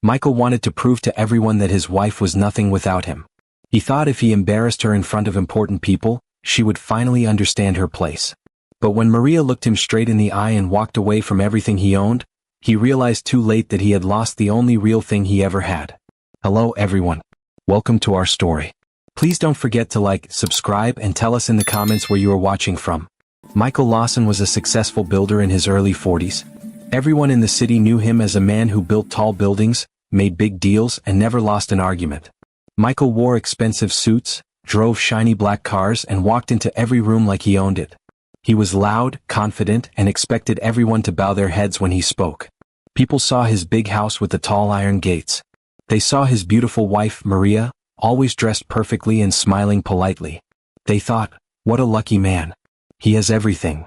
Michael wanted to prove to everyone that his wife was nothing without him. He thought if he embarrassed her in front of important people, she would finally understand her place. But when Maria looked him straight in the eye and walked away from everything he owned, he realized too late that he had lost the only real thing he ever had. Hello everyone. Welcome to our story. Please don't forget to like, subscribe, and tell us in the comments where you are watching from. Michael Lawson was a successful builder in his early 40s. Everyone in the city knew him as a man who built tall buildings, made big deals, and never lost an argument. Michael wore expensive suits, drove shiny black cars, and walked into every room like he owned it. He was loud, confident, and expected everyone to bow their heads when he spoke. People saw his big house with the tall iron gates. They saw his beautiful wife, Maria, always dressed perfectly and smiling politely. They thought, what a lucky man. He has everything.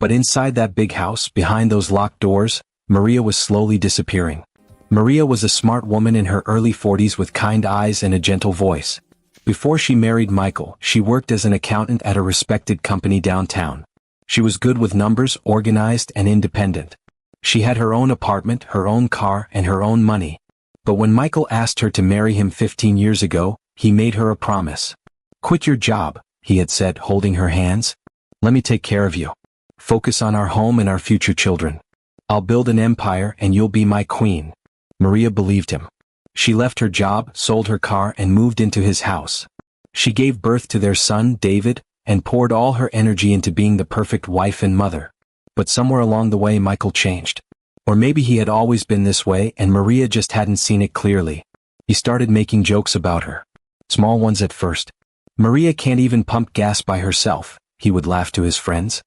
But inside that big house, behind those locked doors, Maria was slowly disappearing. Maria was a smart woman in her early 40s with kind eyes and a gentle voice. Before she married Michael, she worked as an accountant at a respected company downtown. She was good with numbers, organized, and independent. She had her own apartment, her own car, and her own money. But when Michael asked her to marry him 15 years ago, he made her a promise. Quit your job, he had said, holding her hands. Let me take care of you. Focus on our home and our future children. I'll build an empire and you'll be my queen. Maria believed him. She left her job, sold her car, and moved into his house. She gave birth to their son, David, and poured all her energy into being the perfect wife and mother. But somewhere along the way Michael changed. Or maybe he had always been this way and Maria just hadn't seen it clearly. He started making jokes about her. Small ones at first. Maria can't even pump gas by herself, he would laugh to his friends.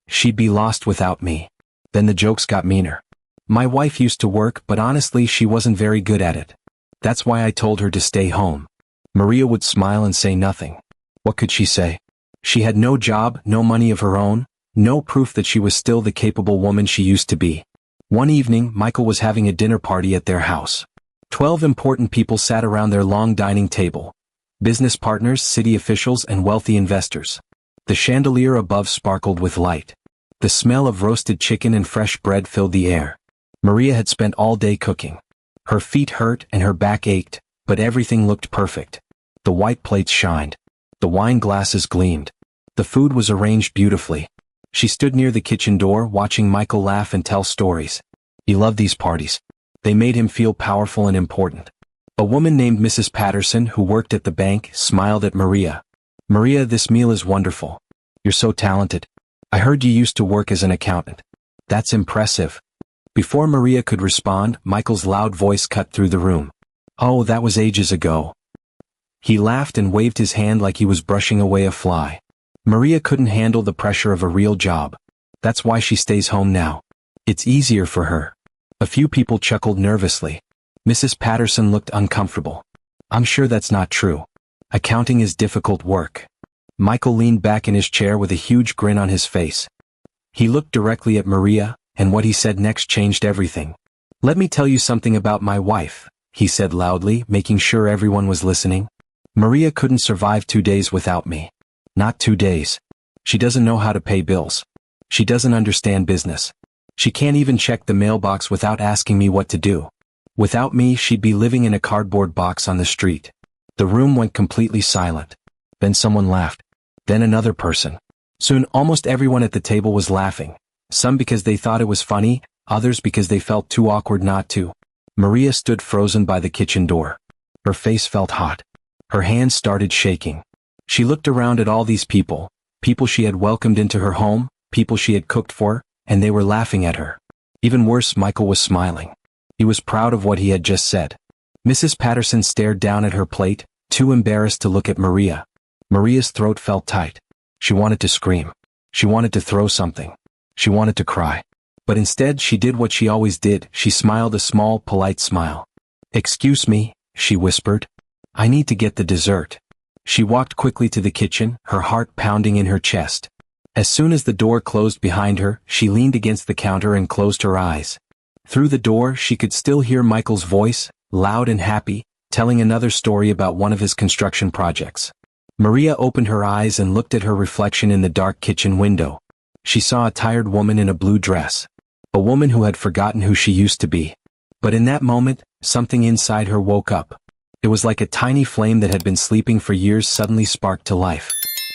She'd be lost without me. Then the jokes got meaner. My wife used to work, but honestly she wasn't very good at it. That's why I told her to stay home. Maria would smile and say nothing. What could she say? She had no job, no money of her own, no proof that she was still the capable woman she used to be. One evening, Michael was having a dinner party at their house. 12 important people sat around their long dining table. Business partners, city officials, and wealthy investors. The chandelier above sparkled with light. The smell of roasted chicken and fresh bread filled the air. Maria had spent all day cooking. Her feet hurt and her back ached, but everything looked perfect. The white plates shined. The wine glasses gleamed. The food was arranged beautifully. She stood near the kitchen door watching Michael laugh and tell stories. He loved these parties. They made him feel powerful and important. A woman named Mrs. Patterson, who worked at the bank, smiled at Maria. Maria, this meal is wonderful. You're so talented. I heard you used to work as an accountant. That's impressive. Before Maria could respond, Michael's loud voice cut through the room. Oh, that was ages ago. He laughed and waved his hand like he was brushing away a fly. Maria couldn't handle the pressure of a real job. That's why she stays home now. It's easier for her. A few people chuckled nervously. Mrs. Patterson looked uncomfortable. I'm sure that's not true. Accounting is difficult work. Michael leaned back in his chair with a huge grin on his face. He looked directly at Maria, and what he said next changed everything. Let me tell you something about my wife, he said loudly, making sure everyone was listening. Maria couldn't survive 2 days without me. Not 2 days. She doesn't know how to pay bills. She doesn't understand business. She can't even check the mailbox without asking me what to do. Without me, she'd be living in a cardboard box on the street. The room went completely silent. Then someone laughed. Then another person. Soon almost everyone at the table was laughing. Some because they thought it was funny, others because they felt too awkward not to. Maria stood frozen by the kitchen door. Her face felt hot. Her hands started shaking. She looked around at all these people, people she had welcomed into her home, people she had cooked for, and they were laughing at her. Even worse, Michael was smiling. He was proud of what he had just said. Mrs. Patterson stared down at her plate, too embarrassed to look at Maria. Maria's throat felt tight. She wanted to scream. She wanted to throw something. She wanted to cry. But instead she did what she always did. She smiled a small, polite smile. Excuse me, she whispered. I need to get the dessert. She walked quickly to the kitchen, her heart pounding in her chest. As soon as the door closed behind her, she leaned against the counter and closed her eyes. Through the door, she could still hear Michael's voice, loud and happy, telling another story about one of his construction projects. Maria opened her eyes and looked at her reflection in the dark kitchen window. She saw a tired woman in a blue dress. A woman who had forgotten who she used to be. But in that moment, Something inside her woke up. It was like a tiny flame that had been sleeping for years suddenly sparked to life.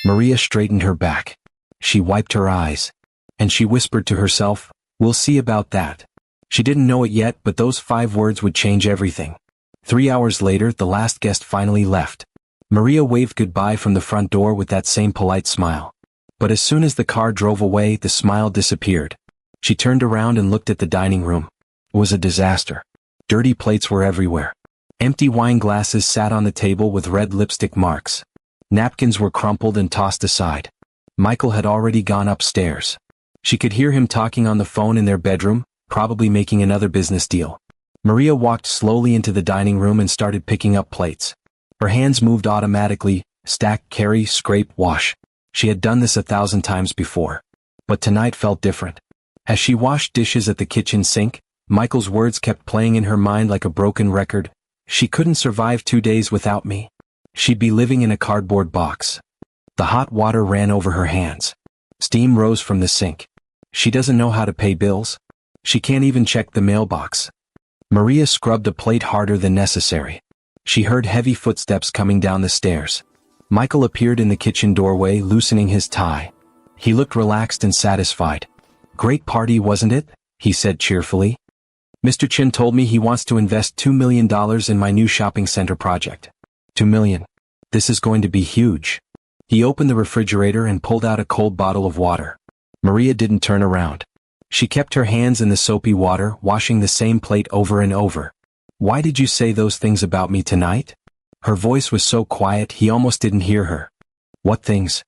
Maria straightened her back. She wiped her eyes. And she whispered to herself, "We'll see about that." She didn't know it yet, but those 5 words would change everything. 3 hours later, the last guest finally left. Maria waved goodbye from the front door with that same polite smile. But as soon as the car drove away, the smile disappeared. She turned around and looked at the dining room. It was a disaster. Dirty plates were everywhere. Empty wine glasses sat on the table with red lipstick marks. Napkins were crumpled and tossed aside. Michael had already gone upstairs. She could hear him talking on the phone in their bedroom, probably making another business deal. Maria walked slowly into the dining room and started picking up plates. Her hands moved automatically, stack, carry, scrape, wash. She had done this 1,000 times before. But tonight felt different. As she washed dishes at the kitchen sink, Michael's words kept playing in her mind like a broken record. She couldn't survive 2 days without me. She'd be living in a cardboard box. The hot water ran over her hands. Steam rose from the sink. She doesn't know how to pay bills. She can't even check the mailbox. Maria scrubbed a plate harder than necessary. She heard heavy footsteps coming down the stairs. Michael appeared in the kitchen doorway, loosening his tie. He looked relaxed and satisfied. "Great party, wasn't it?" he said cheerfully. "Mr. Chin told me he wants to invest $2 million in my new shopping center project." $2 million. This is going to be huge. He opened the refrigerator and pulled out a cold bottle of water. Maria didn't turn around. She kept her hands in the soapy water, washing the same plate over and over. "Why did you say those things about me tonight?" Her voice was so quiet he almost didn't hear her. "What things?"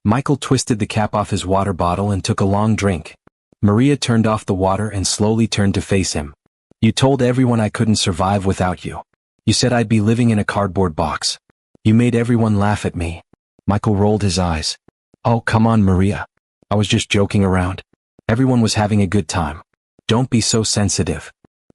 Michael twisted the cap off his water bottle and took a long drink. Maria turned off the water and slowly turned to face him. "You told everyone I couldn't survive without you. You said I'd be living in a cardboard box. You made everyone laugh at me." Michael rolled his eyes. "Oh, come on, Maria. I was just joking around. Everyone was having a good time. Don't be so sensitive.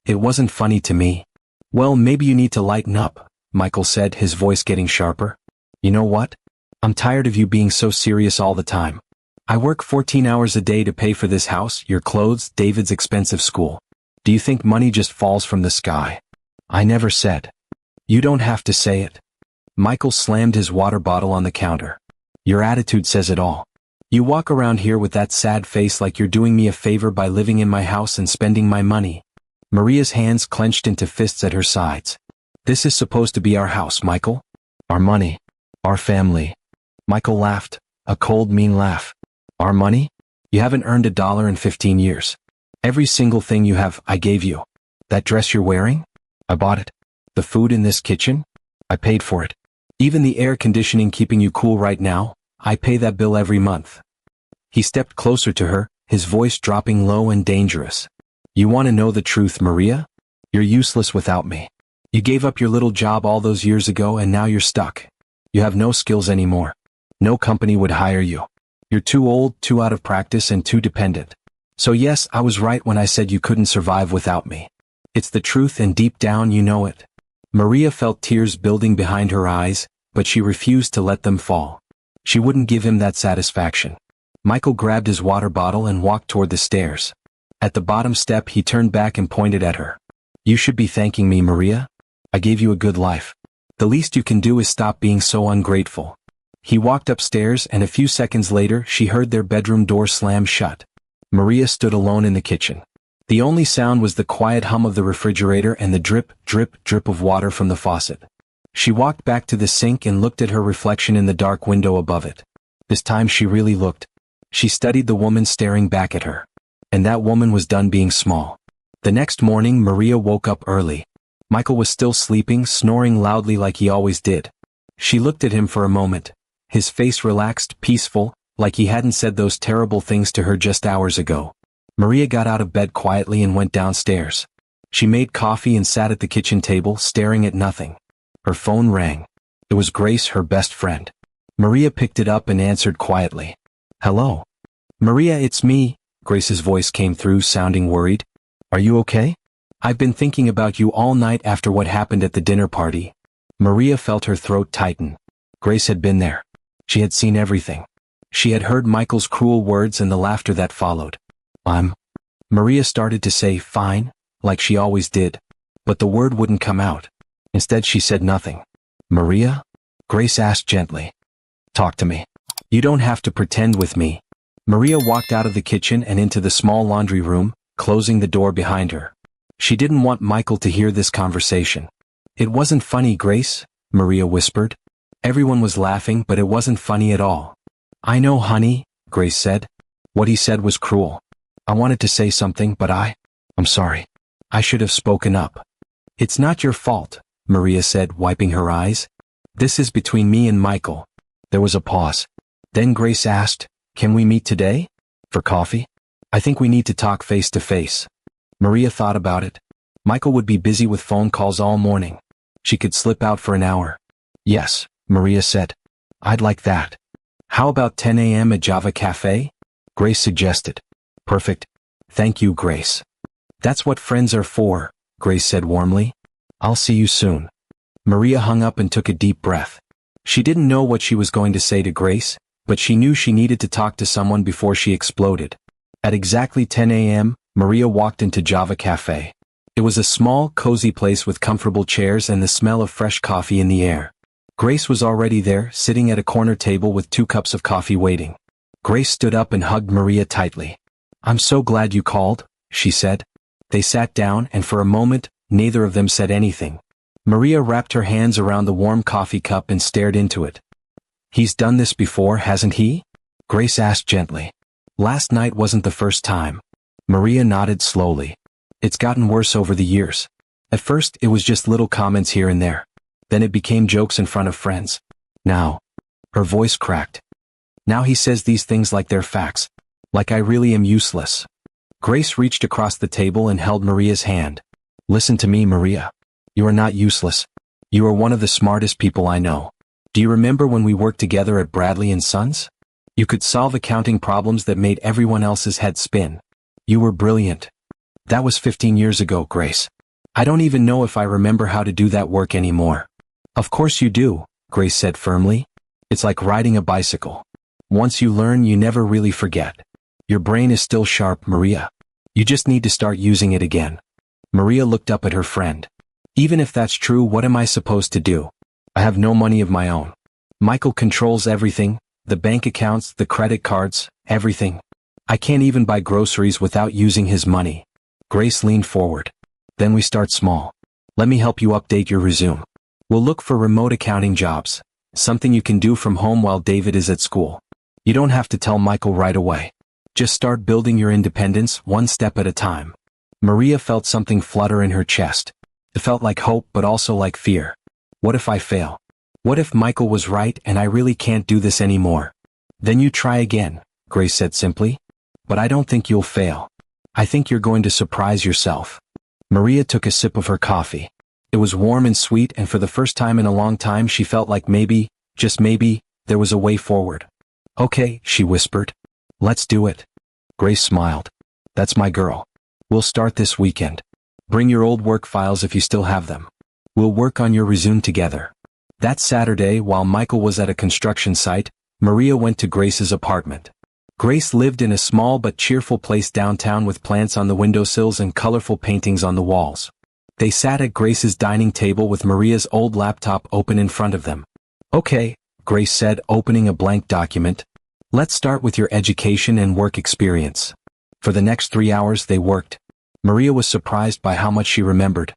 It wasn't funny to me." "Well, maybe you need to lighten up," Michael said, his voice getting sharper. "You know what? I'm tired of you being so serious all the time. I work 14 hours a day to pay for this house, your clothes, David's expensive school. Do you think money just falls from the sky?" "I never said." "You don't have to say it." Michael slammed his water bottle on the counter. "Your attitude says it all. You walk around here with that sad face like you're doing me a favor by living in my house and spending my money." Maria's hands clenched into fists at her sides. "This is supposed to be our house, Michael. Our money. Our family." Michael laughed, a cold, mean laugh. "Our money? You haven't earned $1 in 15 years. Every single thing you have, I gave you. That dress you're wearing? I bought it. The food in this kitchen? I paid for it. Even the air conditioning keeping you cool right now, I pay that bill every month." He stepped closer to her, his voice dropping low and dangerous. "You want to know the truth, Maria? You're useless without me. You gave up your little job all those years ago and now you're stuck. You have no skills anymore. No company would hire you. You're too old, too out of practice, and too dependent. So yes, I was right when I said you couldn't survive without me. It's the truth and deep down you know it." Maria felt tears building behind her eyes, but she refused to let them fall. She wouldn't give him that satisfaction. Michael grabbed his water bottle and walked toward the stairs. At the bottom step he turned back and pointed at her. "You should be thanking me, Maria. I gave you a good life. The least you can do is stop being so ungrateful." He walked upstairs and a few seconds later she heard their bedroom door slam shut. Maria stood alone in the kitchen. The only sound was the quiet hum of the refrigerator and the drip, drip, drip of water from the faucet. She walked back to the sink and looked at her reflection in the dark window above it. This time she really looked. She studied the woman staring back at her. And that woman was done being small. The next morning Maria woke up early. Michael was still sleeping, snoring loudly like he always did. She looked at him for a moment. His face relaxed, peaceful, like he hadn't said those terrible things to her just hours ago. Maria got out of bed quietly and went downstairs. She made coffee and sat at the kitchen table, staring at nothing. Her phone rang. It was Grace, her best friend. Maria picked it up and answered quietly. "Hello." "Maria, it's me." Grace's voice came through, sounding worried. "Are you okay? I've been thinking about you all night after what happened at the dinner party." Maria felt her throat tighten. Grace had been there. She had seen everything. She had heard Michael's cruel words and the laughter that followed. Maria started to say, "Fine," like she always did. but the word wouldn't come out. Instead she said nothing. "Maria?" Grace asked gently. "Talk to me. You don't have to pretend with me." Maria walked out of the kitchen and into the small laundry room, closing the door behind her. She didn't want Michael to hear this conversation. "It wasn't funny, Grace," Maria whispered. Everyone was laughing, but it wasn't funny at all. "I know, honey," Grace said. "What he said was cruel. I wanted to say something, but I'm sorry. I should have spoken up." "It's not your fault," Maria said, wiping her eyes. "This is between me and Michael." There was a pause. Then Grace asked, "Can we meet today? For coffee? I think we need to talk face to face." Maria thought about it. Michael would be busy with phone calls all morning. She could slip out for an hour. "Yes," Maria said. "I'd like that." "How about 10 a.m. at Java Cafe?" Grace suggested. "Perfect. Thank you, Grace." "That's what friends are for," Grace said warmly. "I'll see you soon." Maria hung up and took a deep breath. She didn't know what she was going to say to Grace, but she knew she needed to talk to someone before she exploded. At exactly 10 a.m., Maria walked into Java Cafe. It was a small, cozy place with comfortable chairs and the smell of fresh coffee in the air. Grace was already there, sitting at a corner table with 2 cups of coffee waiting. Grace stood up and hugged Maria tightly. "I'm so glad you called," she said. They sat down, and for a moment, neither of them said anything. Maria wrapped her hands around the warm coffee cup and stared into it. "He's done this before, hasn't he?" Grace asked gently. "Last night wasn't the first time." Maria nodded slowly. "It's gotten worse over the years. At first, it was just little comments here and there. Then it became jokes in front of friends. Now," her voice cracked. "Now he says these things like they're facts. Like I really am useless." Grace reached across the table and held Maria's hand. "Listen to me, Maria. You are not useless. You are one of the smartest people I know. Do you remember when we worked together at Bradley & Sons? You could solve accounting problems that made everyone else's head spin. You were brilliant. That was 15 years ago, Grace. I don't even know if I remember how to do that work anymore." "Of course you do," Grace said firmly. "It's like riding a bicycle. Once you learn, you never really forget. Your brain is still sharp, Maria. You just need to start using it again." Maria looked up at her friend. "Even if that's true, what am I supposed to do? I have no money of my own. Michael controls everything, the bank accounts, the credit cards, everything. I can't even buy groceries without using his money." Grace leaned forward. "Then we start small. Let me help you update your resume. We'll look for remote accounting jobs, something you can do from home while David is at school. You don't have to tell Michael right away. Just start building your independence one step at a time." Maria felt something flutter in her chest. It felt like hope, but also like fear. What if I fail? What if Michael was right and I really can't do this anymore? "Then you try again," Grace said simply. "But I don't think you'll fail. I think you're going to surprise yourself." Maria took a sip of her coffee. It was warm and sweet, and for the first time in a long time she felt like maybe, just maybe, there was a way forward. "Okay," she whispered. "Let's do it." Grace smiled. "That's my girl. We'll start this weekend. Bring your old work files if you still have them. We'll work on your resume together." That Saturday, while Michael was at a construction site, Maria went to Grace's apartment. Grace lived in a small but cheerful place downtown with plants on the windowsills and colorful paintings on the walls. They sat at Grace's dining table with Maria's old laptop open in front of them. "Okay," Grace said, opening a blank document. "Let's start with your education and work experience." For the next 3 hours they worked. Maria was surprised by how much she remembered.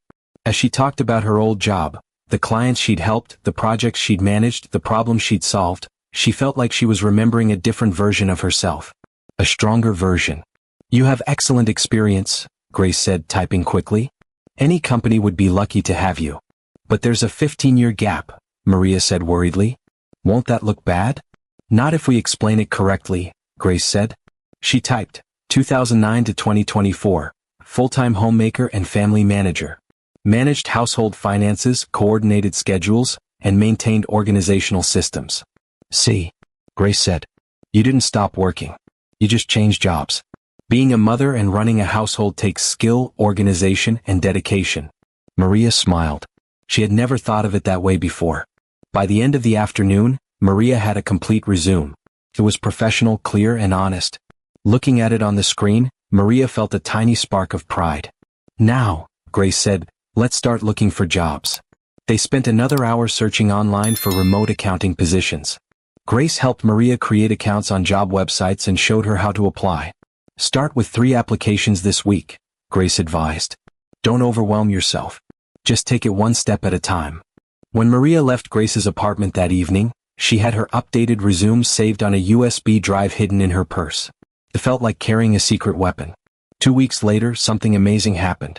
As she talked about her old job, the clients she'd helped, the projects she'd managed, the problems she'd solved, she felt like she was remembering a different version of herself. A stronger version. "You have excellent experience," Grace said, typing quickly. "Any company would be lucky to have you. But there's a 15-year gap," Maria said worriedly. "Won't that look bad?" "Not if we explain it correctly," Grace said. She typed, 2009 to 2024, full-time homemaker and family manager. Managed household finances, coordinated schedules, and maintained organizational systems. "See," Grace said. "You didn't stop working. You just changed jobs. Being a mother and running a household takes skill, organization, and dedication." Maria smiled. She had never thought of it that way before. By the end of the afternoon, Maria had a complete resume. It was professional, clear, and honest. Looking at it on the screen, Maria felt a tiny spark of pride. "Now," Grace said, Let's start looking for jobs. They spent another hour searching online for remote accounting positions. Grace helped Maria create accounts on job websites and showed her how to apply. Start with 3 applications this week, Grace advised. Don't overwhelm yourself. Just take it one step at a time. When Maria left Grace's apartment that evening, she had her updated resume saved on a USB drive hidden in her purse. It felt like carrying a secret weapon. 2 weeks later, something amazing happened.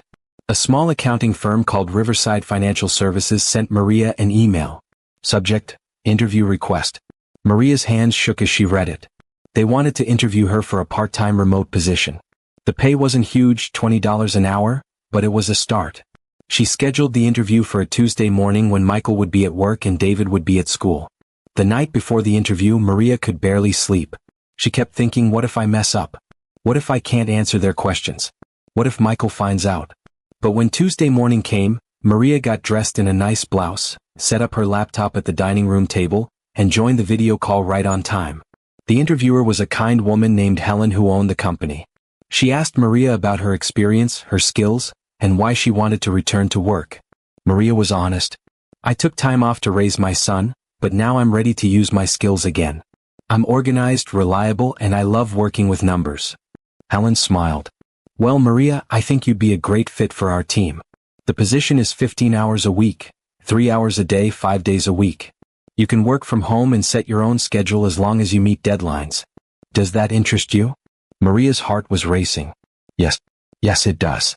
A small accounting firm called Riverside Financial Services sent Maria an email. Subject: Interview request. Maria's hands shook as she read it. They wanted to interview her for a part-time remote position. The pay wasn't huge, $20 an hour, but it was a start. She scheduled the interview for a Tuesday morning when Michael would be at work and David would be at school. The night before the interview, Maria could barely sleep. She kept thinking, what if I mess up? What if I can't answer their questions? What if Michael finds out? But when Tuesday morning came, Maria got dressed in a nice blouse, set up her laptop at the dining room table, and joined the video call right on time. The interviewer was a kind woman named Helen who owned the company. She asked Maria about her experience, her skills, and why she wanted to return to work. Maria was honest. I took time off to raise my son, but now I'm ready to use my skills again. I'm organized, reliable, and I love working with numbers. Helen smiled. Well, Maria, I think you'd be a great fit for our team. The position is 15 hours a week, 3 hours a day, 5 days a week. You can work from home and set your own schedule as long as you meet deadlines. Does that interest you? Maria's heart was racing. Yes, it does.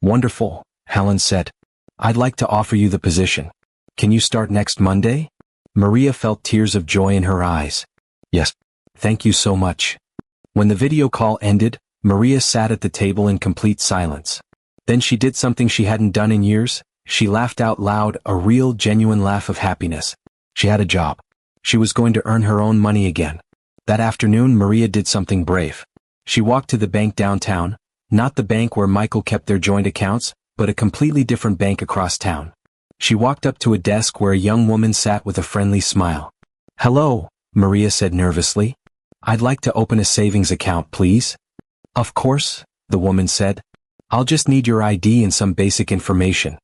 Wonderful, Helen said. I'd like to offer you the position. Can you start next Monday? Maria felt tears of joy in her eyes. Yes, thank you so much. When the video call ended, Maria sat at the table in complete silence. Then she did something she hadn't done in years. She laughed out loud, a real, genuine laugh of happiness. She had a job. She was going to earn her own money again. That afternoon, Maria did something brave. She walked to the bank downtown, not the bank where Michael kept their joint accounts, but a completely different bank across town. She walked up to a desk where a young woman sat with a friendly smile. Hello, Maria said nervously. I'd like to open a savings account, please. Of course, the woman said. I'll just need your ID and some basic information.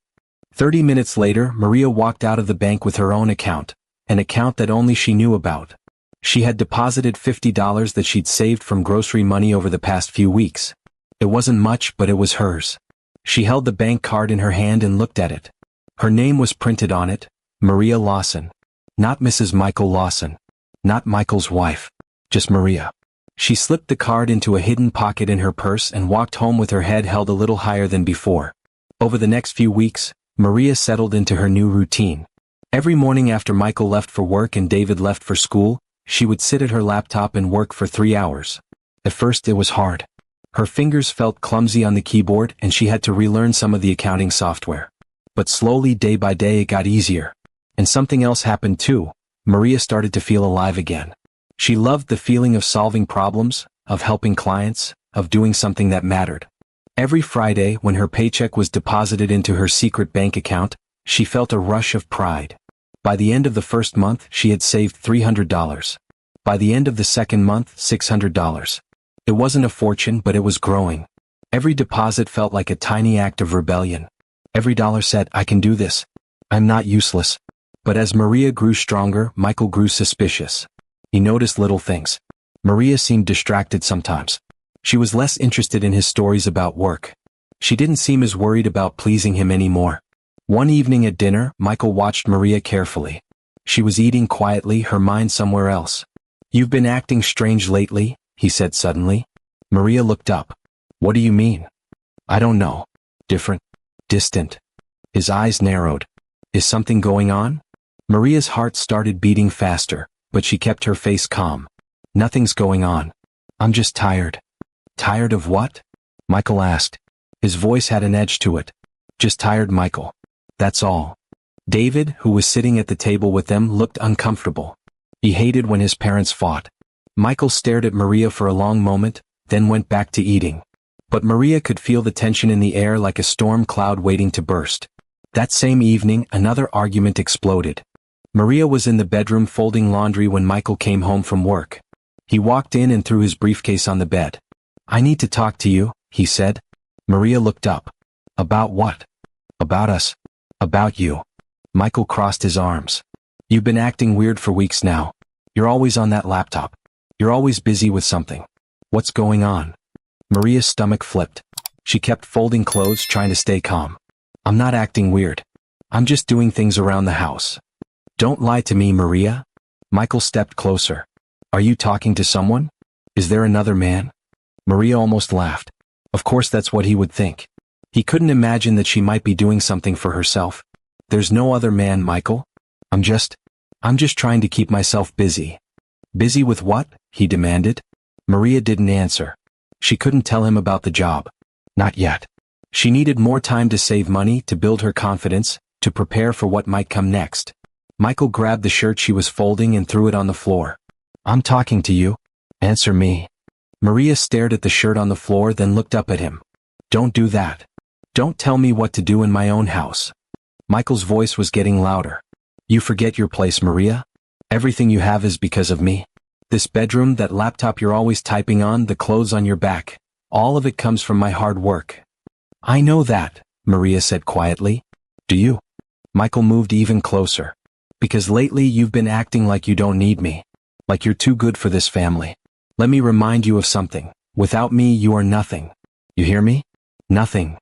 30 minutes later, Maria walked out of the bank with her own account, an account that only she knew about. She had deposited $50 that she'd saved from grocery money over the past few weeks. It wasn't much, but it was hers. She held the bank card in her hand and looked at it. Her name was printed on it, Maria Lawson. Not Mrs. Michael Lawson. Not Michael's wife. Just Maria. She slipped the card into a hidden pocket in her purse and walked home with her head held a little higher than before. Over the next few weeks, Maria settled into her new routine. Every morning after Michael left for work and David left for school, she would sit at her laptop and work for 3 hours. At first it was hard. Her fingers felt clumsy on the keyboard and she had to relearn some of the accounting software. But slowly, day by day, it got easier. And something else happened too. Maria started to feel alive again. She loved the feeling of solving problems, of helping clients, of doing something that mattered. Every Friday, when her paycheck was deposited into her secret bank account, she felt a rush of pride. By the end of the first month, she had saved $300. By the end of the second month, $600. It wasn't a fortune, but it was growing. Every deposit felt like a tiny act of rebellion. Every dollar said, I can do this. I'm not useless. But as Maria grew stronger, Michael grew suspicious. He noticed little things. Maria seemed distracted sometimes. She was less interested in his stories about work. She didn't seem as worried about pleasing him anymore. One evening at dinner, Michael watched Maria carefully. She was eating quietly, her mind somewhere else. You've been acting strange lately, he said suddenly. Maria looked up. What do you mean? I don't know. Different. Distant. His eyes narrowed. Is something going on? Maria's heart started beating faster, but she kept her face calm. Nothing's going on. I'm just tired. Tired of what? Michael asked. His voice had an edge to it. Just tired, Michael. That's all. David, who was sitting at the table with them, looked uncomfortable. He hated when his parents fought. Michael stared at Maria for a long moment, then went back to eating. But Maria could feel the tension in the air like a storm cloud waiting to burst. That same evening, another argument exploded. Maria was in the bedroom folding laundry when Michael came home from work. He walked in and threw his briefcase on the bed. I need to talk to you, he said. Maria looked up. About what? About us. About you. Michael crossed his arms. You've been acting weird for weeks now. You're always on that laptop. You're always busy with something. What's going on? Maria's stomach flipped. She kept folding clothes, trying to stay calm. I'm not acting weird. I'm just doing things around the house. Don't lie to me, Maria. Michael stepped closer. Are you talking to someone? Is there another man? Maria almost laughed. Of course that's what he would think. He couldn't imagine that she might be doing something for herself. There's no other man, Michael. I'm just trying to keep myself busy. Busy with what? He demanded. Maria didn't answer. She couldn't tell him about the job. Not yet. She needed more time to save money, to build her confidence, to prepare for what might come next. Michael grabbed the shirt she was folding and threw it on the floor. I'm talking to you. Answer me. Maria stared at the shirt on the floor, then looked up at him. Don't do that. Don't tell me what to do in my own house. Michael's voice was getting louder. You forget your place, Maria? Everything you have is because of me. This bedroom, that laptop you're always typing on, the clothes on your back, all of it comes from my hard work. I know that, Maria said quietly. Do you? Michael moved even closer. Because lately you've been acting like you don't need me. Like you're too good for this family. Let me remind you of something. Without me, you are nothing. You hear me? Nothing.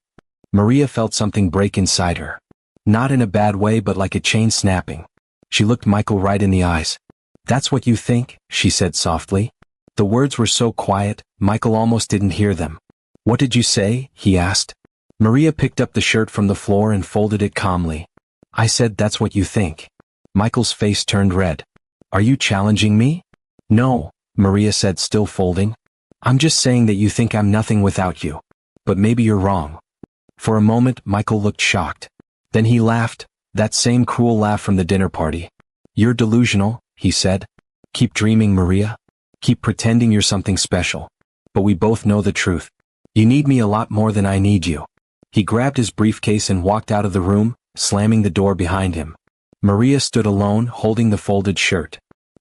Maria felt something break inside her. Not in a bad way, but like a chain snapping. She looked Michael right in the eyes. That's what you think, she said softly. The words were so quiet, Michael almost didn't hear them. What did you say? He asked. Maria picked up the shirt from the floor and folded it calmly. I said that's what you think. Michael's face turned red. Are you challenging me? No, Maria said, still folding. I'm just saying that you think I'm nothing without you. But maybe you're wrong. For a moment, Michael looked shocked. Then he laughed, that same cruel laugh from the dinner party. You're delusional, he said. Keep dreaming, Maria. Keep pretending you're something special. But we both know the truth. You need me a lot more than I need you. He grabbed his briefcase and walked out of the room, slamming the door behind him. Maria stood alone, holding the folded shirt.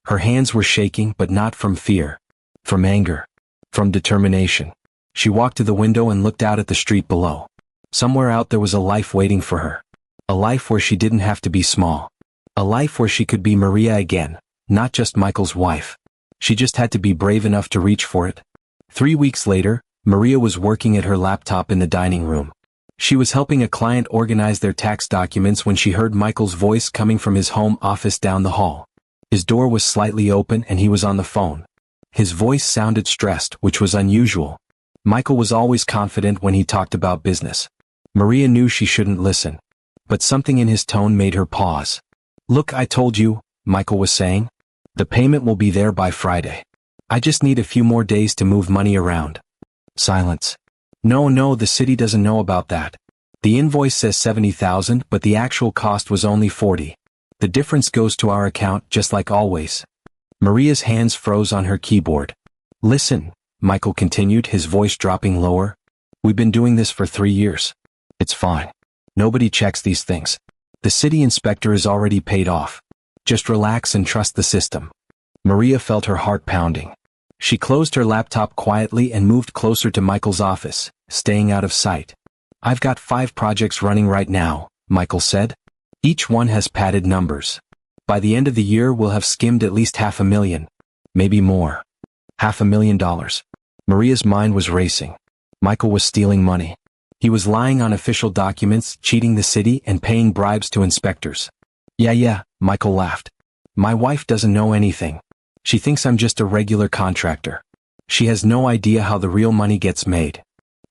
Her hands were shaking, but not from fear. From anger. From determination. She walked to the window and looked out at the street below. Somewhere out there was a life waiting for her. A life where she didn't have to be small. A life where she could be Maria again, not just Michael's wife. She just had to be brave enough to reach for it. 3 weeks later, Maria was working at her laptop in the dining room. She was helping a client organize their tax documents when she heard Michael's voice coming from his home office down the hall. His door was slightly open and he was on the phone. His voice sounded stressed, which was unusual. Michael was always confident when he talked about business. Maria knew she shouldn't listen. But something in his tone made her pause. Look, I told you, Michael was saying. The payment will be there by Friday. I just need a few more days to move money around. Silence. No, the city doesn't know about that. The invoice says 70,000, but the actual cost was only 40. The difference goes to our account, just like always. Maria's hands froze on her keyboard. Listen, Michael continued, his voice dropping lower. We've been doing this for 3 years. It's fine. Nobody checks these things. The city inspector is already paid off. Just relax and trust the system. Maria felt her heart pounding. She closed her laptop quietly and moved closer to Michael's office, staying out of sight. I've got 5 projects running right now, Michael said. Each one has padded numbers. By the end of the year we'll have skimmed at least $500,000. Maybe more. $500,000. Maria's mind was racing. Michael was stealing money. He was lying on official documents, cheating the city, and paying bribes to inspectors. Yeah, Michael laughed. My wife doesn't know anything. She thinks I'm just a regular contractor. She has no idea how the real money gets made.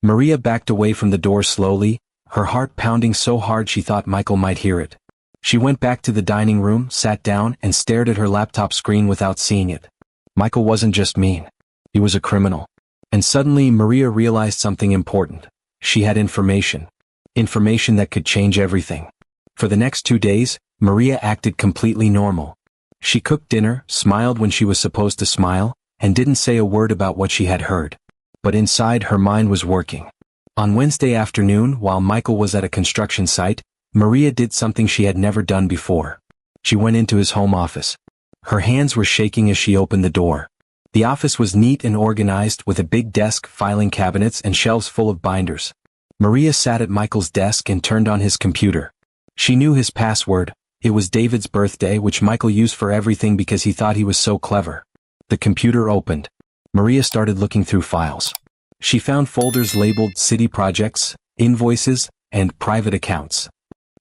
Maria backed away from the door slowly, her heart pounding so hard she thought Michael might hear it. She went back to the dining room, sat down, and stared at her laptop screen without seeing it. Michael wasn't just mean. He was a criminal. And suddenly Maria realized something important. She had information. Information that could change everything. For the next 2 days, Maria acted completely normal. She cooked dinner, smiled when she was supposed to smile, and didn't say a word about what she had heard. But inside, her mind was working. On Wednesday afternoon, while Michael was at a construction site, Maria did something she had never done before. She went into his home office. Her hands were shaking as she opened the door. The office was neat and organized, with a big desk, filing cabinets, and shelves full of binders. Maria sat at Michael's desk and turned on his computer. She knew his password. It was David's birthday, which Michael used for everything because he thought he was so clever. The computer opened. Maria started looking through files. She found folders labeled City Projects, Invoices, and Private Accounts.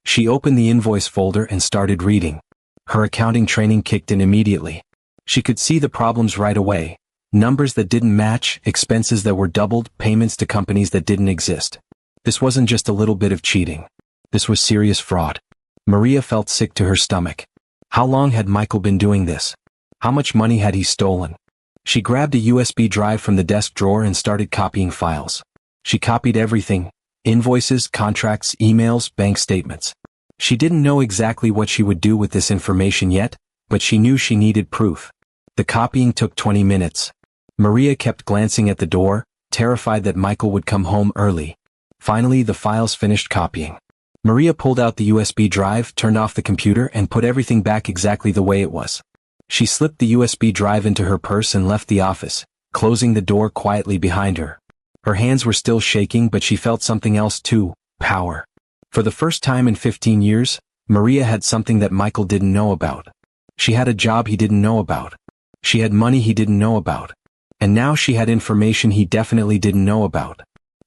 She opened the invoice folder and started reading. Her accounting training kicked in immediately. She could see the problems right away. Numbers that didn't match, expenses that were doubled, payments to companies that didn't exist. This wasn't just a little bit of cheating. This was serious fraud. Maria felt sick to her stomach. How long had Michael been doing this? How much money had he stolen? She grabbed a USB drive from the desk drawer and started copying files. She copied everything: invoices, contracts, emails, bank statements. She didn't know exactly what she would do with this information yet, but she knew she needed proof. The copying took 20 minutes. Maria kept glancing at the door, terrified that Michael would come home early. Finally, the files finished copying. Maria pulled out the USB drive, turned off the computer, and put everything back exactly the way it was. She slipped the USB drive into her purse and left the office, closing the door quietly behind her. Her hands were still shaking, but she felt something else too: power. For the first time in 15 years, Maria had something that Michael didn't know about. She had a job he didn't know about. She had money he didn't know about. And now she had information he definitely didn't know about.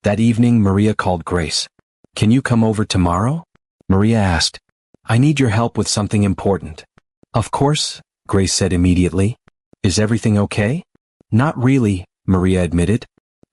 That evening, Maria called Grace. "Can you come over tomorrow?" Maria asked. "I need your help with something important." "Of course," Grace said immediately. "Is everything okay?" "Not really," Maria admitted.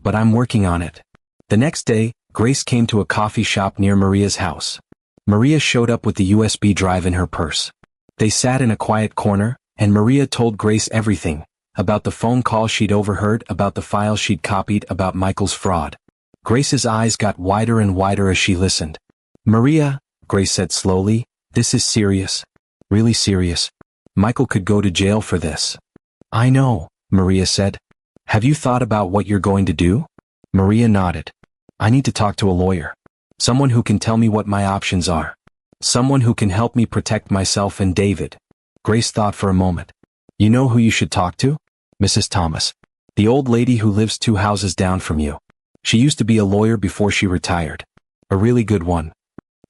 "But I'm working on it." The next day, Grace came to a coffee shop near Maria's house. Maria showed up with the USB drive in her purse. They sat in a quiet corner, and Maria told Grace everything: about the phone call she'd overheard, about the files she'd copied, about Michael's fraud. Grace's eyes got wider and wider as she listened. "Maria," Grace said slowly, "this is serious. Really serious. Michael could go to jail for this." "I know," Maria said. "Have you thought about what you're going to do?" Maria nodded. "I need to talk to a lawyer. Someone who can tell me what my options are. Someone who can help me protect myself and David." Grace thought for a moment. "You know who you should talk to? Mrs. Thomas. The old lady who lives 2 houses down from you. She used to be a lawyer before she retired. A really good one."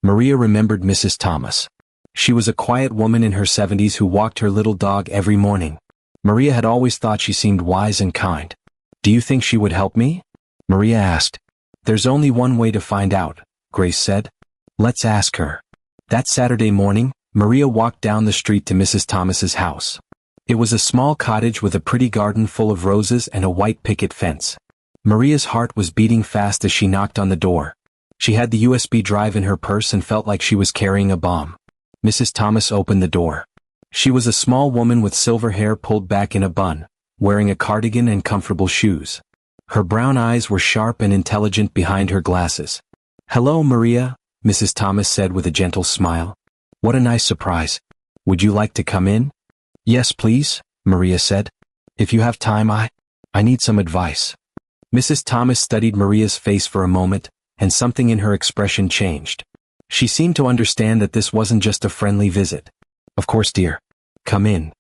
Maria remembered Mrs. Thomas. She was a quiet woman in her 70s who walked her little dog every morning. Maria had always thought she seemed wise and kind. "Do you think she would help me?" Maria asked. "There's only one way to find out," Grace said. "Let's ask her." That Saturday morning, Maria walked down the street to Mrs. Thomas's house. It was a small cottage with a pretty garden full of roses and a white picket fence. Maria's heart was beating fast as she knocked on the door. She had the USB drive in her purse and felt like she was carrying a bomb. Mrs. Thomas opened the door. She was a small woman with silver hair pulled back in a bun, wearing a cardigan and comfortable shoes. Her brown eyes were sharp and intelligent behind her glasses. "Hello, Maria," Mrs. Thomas said with a gentle smile. "What a nice surprise. Would you like to come in?" "Yes, please," Maria said. "If you have time, I need some advice." Mrs. Thomas studied Maria's face for a moment, and something in her expression changed. She seemed to understand that this wasn't just a friendly visit. "Of course, dear. Come in."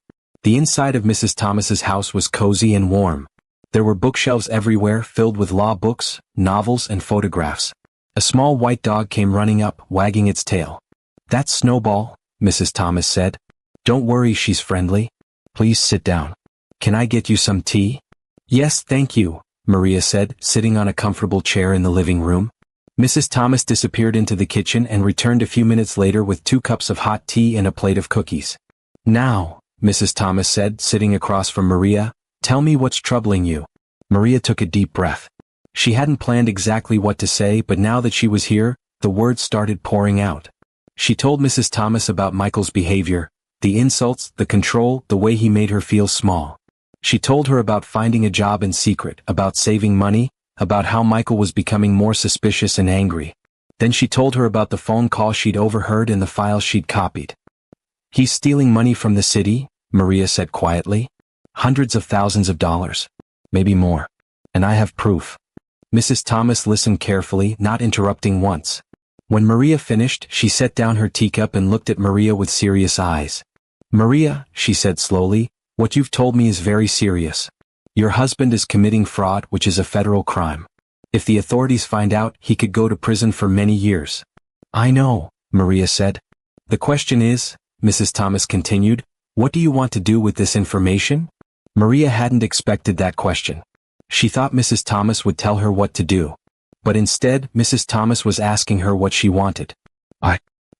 The inside of Mrs. Thomas's house was cozy and warm. There were bookshelves everywhere filled with law books, novels, and photographs. A small white dog came running up, wagging its tail. "That's Snowball," Mrs. Thomas said. "Don't worry, she's friendly. Please sit down. Can I get you some tea?" "Yes, thank you," Maria said, sitting on a comfortable chair in the living room. Mrs. Thomas disappeared into the kitchen and returned a few minutes later with 2 cups of hot tea and a plate of cookies. "Now," Mrs. Thomas said, sitting across from Maria, "tell me what's troubling you." Maria took a deep breath. She hadn't planned exactly what to say, but now that she was here, the words started pouring out. She told Mrs. Thomas about Michael's behavior, the insults, the control, the way he made her feel small. She told her about finding a job in secret, about saving money, about how Michael was becoming more suspicious and angry. Then she told her about the phone call she'd overheard and the files she'd copied. "He's stealing money from the city," Maria said quietly. "Hundreds of thousands of dollars. Maybe more. And I have proof." Mrs. Thomas listened carefully, not interrupting once. When Maria finished, she set down her teacup and looked at Maria with serious eyes. "Maria," she said slowly, "what you've told me is very serious. Your husband is committing fraud, which is a federal crime. If the authorities find out, he could go to prison for many years. I know, Maria said. The question is, Mrs. Thomas continued, what do you want to do with this information? Maria hadn't expected that question. She thought Mrs. Thomas would tell her what to do. But instead, Mrs. Thomas was asking her what she wanted.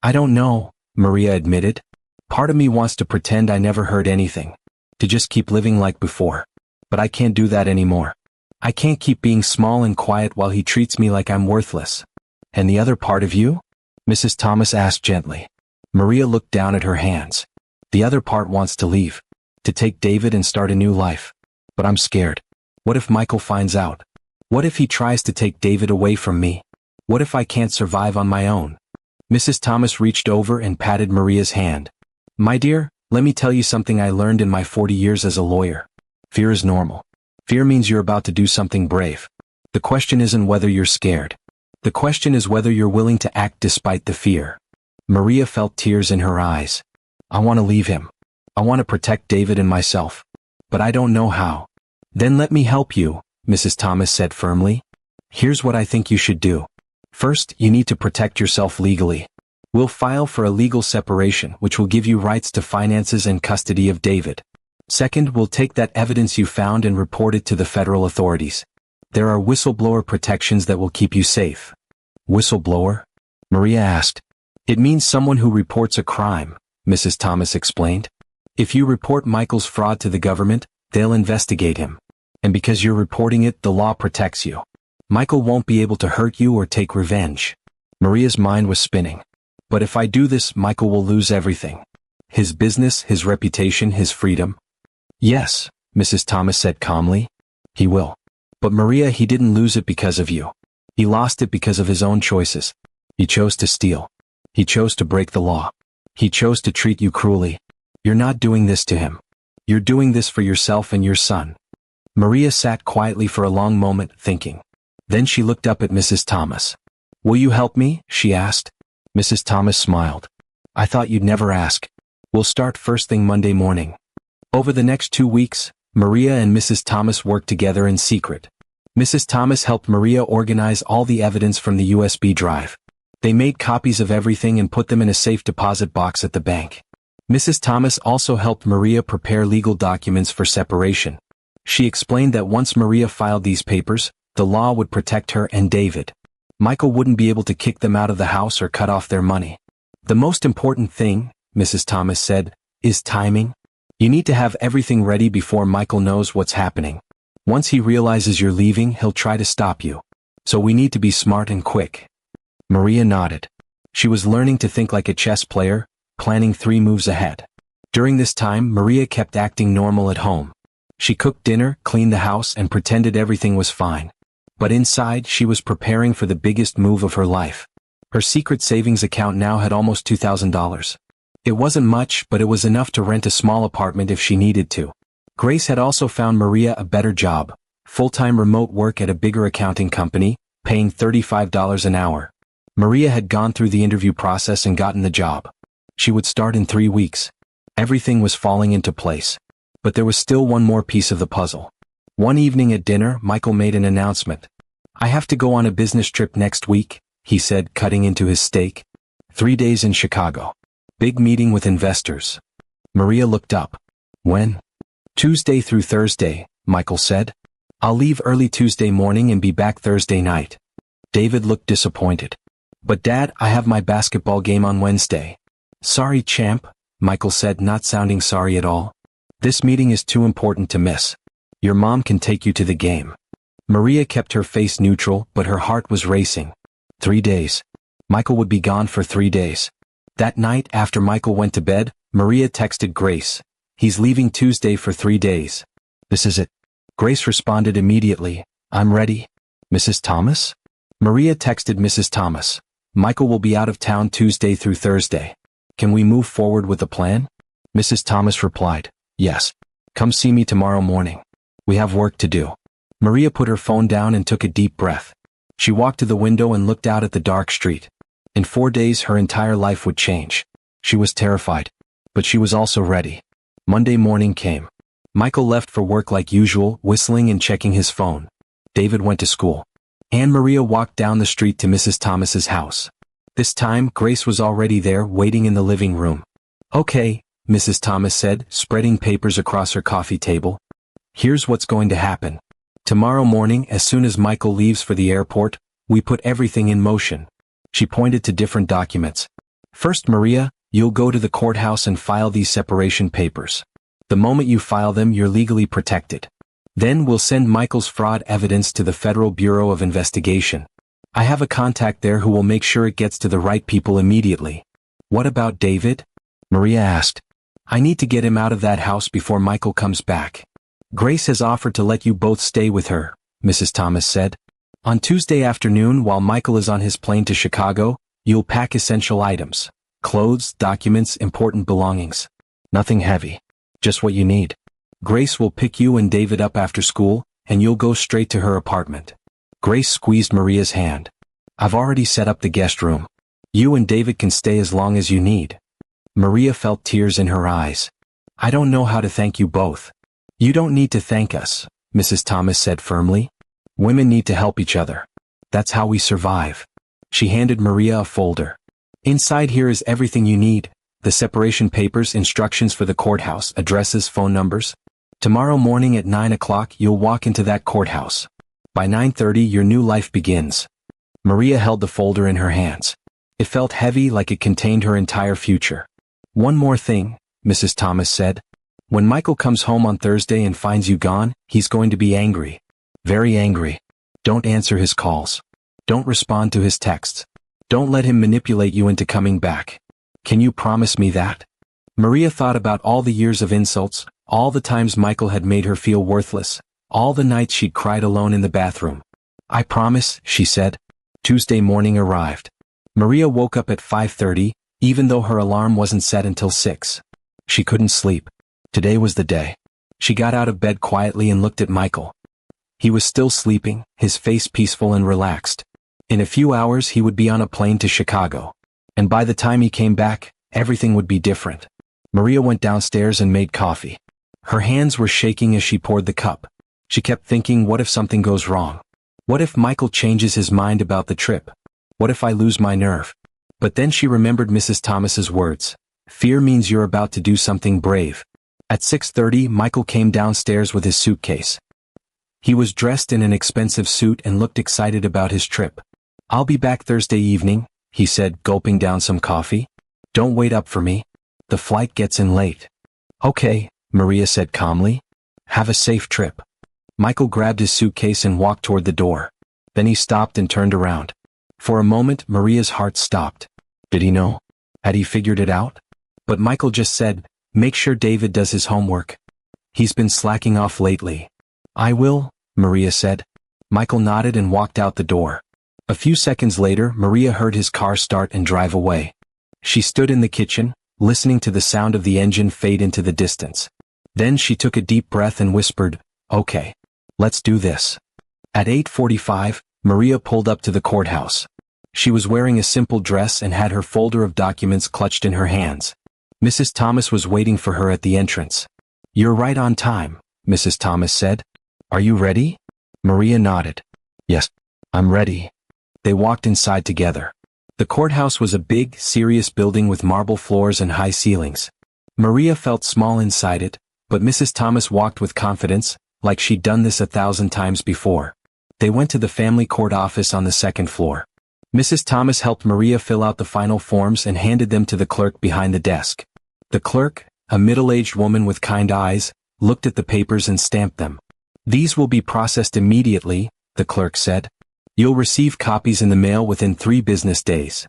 I don't know, Maria admitted. Part of me wants to pretend I never heard anything. To just keep living like before. But I can't do that anymore. I can't keep being small and quiet while he treats me like I'm worthless. And the other part of you? Mrs. Thomas asked gently. Maria looked down at her hands. The other part wants to leave. To take David and start a new life. But I'm scared. What if Michael finds out? What if he tries to take David away from me? What if I can't survive on my own? Mrs. Thomas reached over and patted Maria's hand. My dear, let me tell you something I learned in my 40 years as a lawyer. Fear is normal. Fear means you're about to do something brave. The question isn't whether you're scared. The question is whether you're willing to act despite the fear. Maria felt tears in her eyes. I want to leave him. I want to protect David and myself. But I don't know how. Then let me help you, Mrs. Thomas said firmly. Here's what I think you should do. First, you need to protect yourself legally. We'll file for a legal separation, which will give you rights to finances and custody of David. Second, we'll take that evidence you found and report it to the federal authorities. There are whistleblower protections that will keep you safe. Whistleblower? Maria asked. It means someone who reports a crime, Mrs. Thomas explained. If you report Michael's fraud to the government, they'll investigate him. And because you're reporting it, the law protects you. Michael won't be able to hurt you or take revenge. Maria's mind was spinning. But if I do this, Michael will lose everything. His business, his reputation, his freedom. Yes, Mrs. Thomas said calmly. He will. But Maria, he didn't lose it because of you. He lost it because of his own choices. He chose to steal. He chose to break the law. He chose to treat you cruelly. You're not doing this to him. You're doing this for yourself and your son. Maria sat quietly for a long moment, thinking. Then she looked up at Mrs. Thomas. Will you help me? She asked. Mrs. Thomas smiled. I thought you'd never ask. We'll start first thing Monday morning. Over the next 2 weeks, Maria and Mrs. Thomas worked together in secret. Mrs. Thomas helped Maria organize all the evidence from the USB drive. They made copies of everything and put them in a safe deposit box at the bank. Mrs. Thomas also helped Maria prepare legal documents for separation. She explained that once Maria filed these papers, the law would protect her and David. Michael wouldn't be able to kick them out of the house or cut off their money. The most important thing, Mrs. Thomas said, is timing. You need to have everything ready before Michael knows what's happening. Once he realizes you're leaving, he'll try to stop you. So we need to be smart and quick. Maria nodded. She was learning to think like a chess player, planning 3 moves ahead. During this time, Maria kept acting normal at home. She cooked dinner, cleaned the house, and pretended everything was fine. But inside, she was preparing for the biggest move of her life. Her secret savings account now had almost $2,000. It wasn't much, but it was enough to rent a small apartment if she needed to. Grace had also found Maria a better job, full-time remote work at a bigger accounting company, paying $35 an hour. Maria had gone through the interview process and gotten the job. She would start in 3 weeks. Everything was falling into place. But there was still one more piece of the puzzle. One evening at dinner, Michael made an announcement. I have to go on a business trip next week, he said, cutting into his steak. 3 days in Chicago. Big meeting with investors. Maria looked up. When? Tuesday through Thursday, Michael said. I'll leave early Tuesday morning and be back Thursday night. David looked disappointed. But Dad, I have my basketball game on Wednesday. Sorry, champ, Michael said, not sounding sorry at all. This meeting is too important to miss. Your mom can take you to the game. Maria kept her face neutral, but her heart was racing. 3 days. Michael would be gone for 3 days. That night, after Michael went to bed, Maria texted Grace. He's leaving Tuesday for 3 days. This is it. Grace responded immediately. I'm ready. Mrs. Thomas? Maria texted Mrs. Thomas. Michael will be out of town Tuesday through Thursday. Can we move forward with the plan? Mrs. Thomas replied. Yes. Come see me tomorrow morning. We have work to do. Maria put her phone down and took a deep breath. She walked to the window and looked out at the dark street. In 4 days, her entire life would change. She was terrified. But she was also ready. Monday morning came. Michael left for work like usual, whistling and checking his phone. David went to school. Anne Maria walked down the street to Mrs. Thomas's house. This time, Grace was already there, waiting in the living room. "Okay," Mrs. Thomas said, spreading papers across her coffee table. "Here's what's going to happen. Tomorrow morning, as soon as Michael leaves for the airport, we put everything in motion." She pointed to different documents. "First, Maria, you'll go to the courthouse and file these separation papers. The moment you file them, you're legally protected. Then we'll send Michael's fraud evidence to the Federal Bureau of Investigation. I have a contact there who will make sure it gets to the right people immediately." "What about David?" Maria asked. "I need to get him out of that house before Michael comes back." "Grace has offered to let you both stay with her," Mrs. Thomas said. "On Tuesday afternoon, while Michael is on his plane to Chicago, you'll pack essential items. Clothes, documents, important belongings. Nothing heavy. Just what you need. Grace will pick you and David up after school, and you'll go straight to her apartment." Grace squeezed Maria's hand. "I've already set up the guest room. You and David can stay as long as you need." Maria felt tears in her eyes. "I don't know how to thank you both." "You don't need to thank us," Mrs. Thomas said firmly. "Women need to help each other. That's how we survive." She handed Maria a folder. "Inside here is everything you need. The separation papers, instructions for the courthouse, addresses, phone numbers. Tomorrow morning at 9 o'clock you'll walk into that courthouse. By 9:30 your new life begins." Maria held the folder in her hands. It felt heavy, like it contained her entire future. "One more thing," Mrs. Thomas said. "When Michael comes home on Thursday and finds you gone, he's going to be angry. Very angry. Don't answer his calls. Don't respond to his texts. Don't let him manipulate you into coming back. Can you promise me that?" Maria thought about all the years of insults, all the times Michael had made her feel worthless, all the nights she'd cried alone in the bathroom. "I promise," she said. Tuesday morning arrived. Maria woke up at 5:30, even though her alarm wasn't set until 6. She couldn't sleep. Today was the day. She got out of bed quietly and looked at Michael. He was still sleeping, his face peaceful and relaxed. In a few hours he would be on a plane to Chicago. And by the time he came back, everything would be different. Maria went downstairs and made coffee. Her hands were shaking as she poured the cup. She kept thinking, what if something goes wrong? What if Michael changes his mind about the trip? What if I lose my nerve? But then she remembered Mrs. Thomas's words. Fear means you're about to do something brave. At 6:30, Michael came downstairs with his suitcase. He was dressed in an expensive suit and looked excited about his trip. "I'll be back Thursday evening," he said, gulping down some coffee. "Don't wait up for me. The flight gets in late." "Okay," Maria said calmly. "Have a safe trip." Michael grabbed his suitcase and walked toward the door. Then he stopped and turned around. For a moment, Maria's heart stopped. Did he know? Had he figured it out? But Michael just said, "Make sure David does his homework. He's been slacking off lately." "I will," Maria said. Michael nodded and walked out the door. A few seconds later, Maria heard his car start and drive away. She stood in the kitchen, listening to the sound of the engine fade into the distance. Then she took a deep breath and whispered, "Okay, let's do this." At 8:45, Maria pulled up to the courthouse. She was wearing a simple dress and had her folder of documents clutched in her hands. Mrs. Thomas was waiting for her at the entrance. "You're right on time," Mrs. Thomas said. "Are you ready?" Maria nodded. "Yes, I'm ready." They walked inside together. The courthouse was a big, serious building with marble floors and high ceilings. Maria felt small inside it, but Mrs. Thomas walked with confidence, like she'd done this 1,000 times before. They went to the family court office on the second floor. Mrs. Thomas helped Maria fill out the final forms and handed them to the clerk behind the desk. The clerk, a middle-aged woman with kind eyes, looked at the papers and stamped them. "These will be processed immediately," the clerk said. "You'll receive copies in the mail within 3 business days."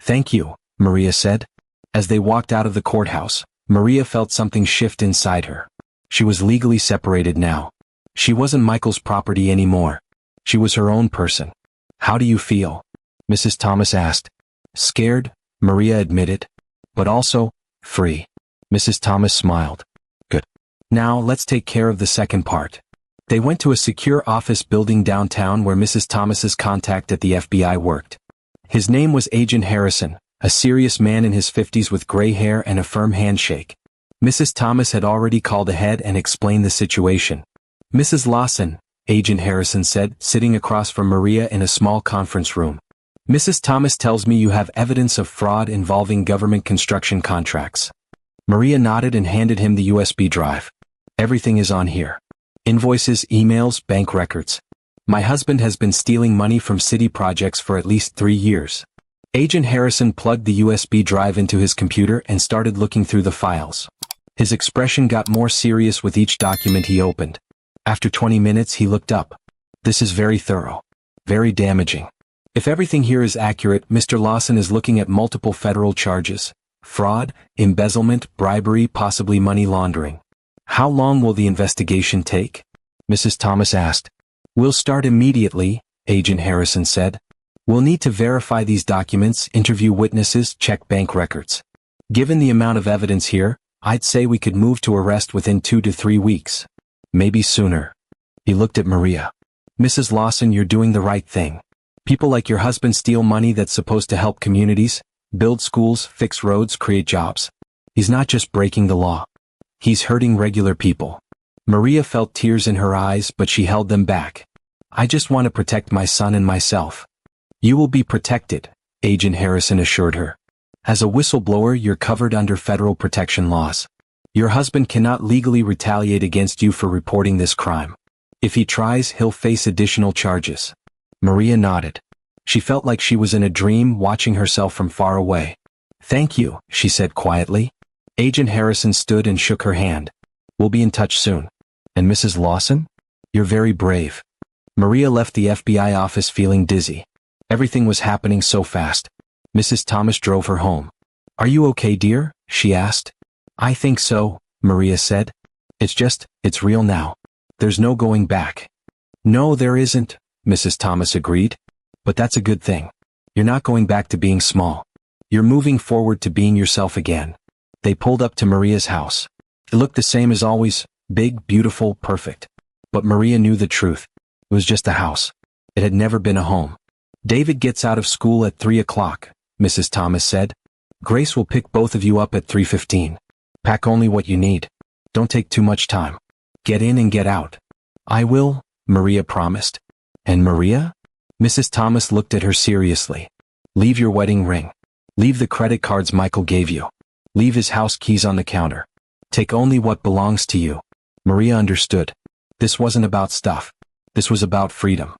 "Thank you," Maria said. As they walked out of the courthouse, Maria felt something shift inside her. She was legally separated now. She wasn't Michael's property anymore. She was her own person. "How do you feel?" Mrs. Thomas asked. "Scared," Maria admitted. "But also, free." Mrs. Thomas smiled. "Good. Now let's take care of the second part." They went to a secure office building downtown where Mrs. Thomas's contact at the FBI worked. His name was Agent Harrison, a serious man in his 50s with gray hair and a firm handshake. Mrs. Thomas had already called ahead and explained the situation. "Mrs. Lawson," Agent Harrison said, sitting across from Maria in a small conference room. Mrs. Thomas tells me you have evidence of fraud involving government construction contracts. Maria nodded and handed him the USB drive. Everything is on here. Invoices, emails, bank records. My husband has been stealing money from city projects for at least 3 years. Agent Harrison plugged the USB drive into his computer and started looking through the files. His expression got more serious with each document he opened. After 20 minutes he looked up. This is very thorough. Very damaging. If everything here is accurate, Mr. Lawson is looking at multiple federal charges. Fraud, embezzlement, bribery, possibly money laundering. How long will the investigation take? Mrs. Thomas asked. We'll start immediately, Agent Harrison said. We'll need to verify these documents, interview witnesses, check bank records. Given the amount of evidence here, I'd say we could move to arrest within 2 to 3 weeks. Maybe sooner. He looked at Maria. Mrs. Lawson, you're doing the right thing. People like your husband steal money that's supposed to help communities, build schools, fix roads, create jobs. He's not just breaking the law. He's hurting regular people. Maria felt tears in her eyes, but she held them back. I just want to protect my son and myself. You will be protected, Agent Harrison assured her. As a whistleblower, you're covered under federal protection laws. Your husband cannot legally retaliate against you for reporting this crime. If he tries, he'll face additional charges. Maria nodded. She felt like she was in a dream, watching herself from far away. Thank you, she said quietly. Agent Harrison stood and shook her hand. We'll be in touch soon. And Mrs. Lawson? You're very brave. Maria left the FBI office feeling dizzy. Everything was happening so fast. Mrs. Thomas drove her home. Are you okay, dear? She asked. I think so, Maria said. It's real now. There's no going back. No, there isn't, Mrs. Thomas agreed. But that's a good thing. You're not going back to being small. You're moving forward to being yourself again. They pulled up to Maria's house. It looked the same as always, big, beautiful, perfect. But Maria knew the truth. It was just a house. It had never been a home. David gets out of school at 3 o'clock, Mrs. Thomas said. Grace will pick both of you up at 3:15. Pack only what you need. Don't take too much time. Get in and get out. I will, Maria promised. And Maria? Mrs. Thomas looked at her seriously. Leave your wedding ring. Leave the credit cards Michael gave you. Leave his house keys on the counter. Take only what belongs to you. Maria understood. This wasn't about stuff. This was about freedom.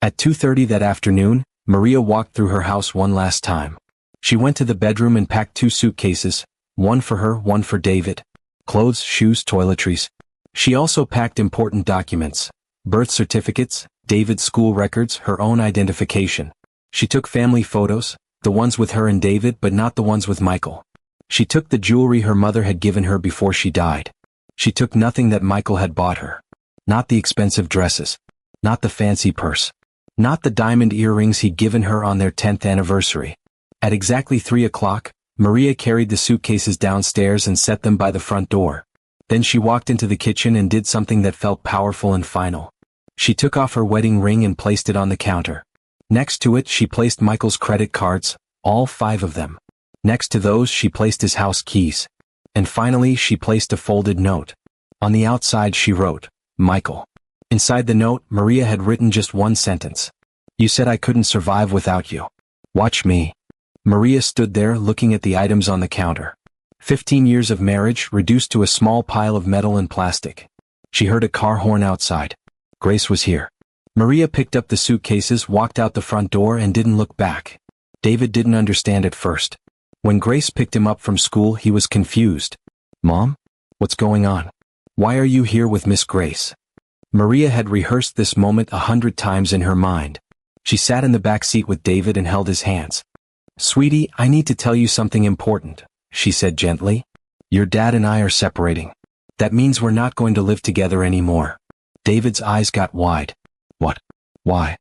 At 2:30 that afternoon, Maria walked through her house one last time. She went to the bedroom and packed 2 suitcases, one for her, one for David. Clothes, shoes, toiletries. She also packed important documents. Birth certificates, David's school records, her own identification. She took family photos, the ones with her and David but not the ones with Michael. She took the jewelry her mother had given her before she died. She took nothing that Michael had bought her. Not the expensive dresses. Not the fancy purse. Not the diamond earrings he'd given her on their 10th anniversary. At exactly 3 o'clock, Maria carried the suitcases downstairs and set them by the front door. Then she walked into the kitchen and did something that felt powerful and final. She took off her wedding ring and placed it on the counter. Next to it she placed Michael's credit cards, all 5 of them. Next to those she placed his house keys. And finally she placed a folded note. On the outside she wrote, Michael. Inside the note, Maria had written just one sentence. You said I couldn't survive without you. Watch me. Maria stood there looking at the items on the counter. 15 years of marriage reduced to a small pile of metal and plastic. She heard a car horn outside. Grace was here. Maria picked up the suitcases, walked out the front door and didn't look back. David didn't understand at first. When Grace picked him up from school, he was confused. Mom? What's going on? Why are you here with Miss Grace? Maria had rehearsed this moment 100 times in her mind. She sat in the back seat with David and held his hands. Sweetie, I need to tell you something important, she said gently. Your dad and I are separating. That means we're not going to live together anymore. David's eyes got wide. What? Why?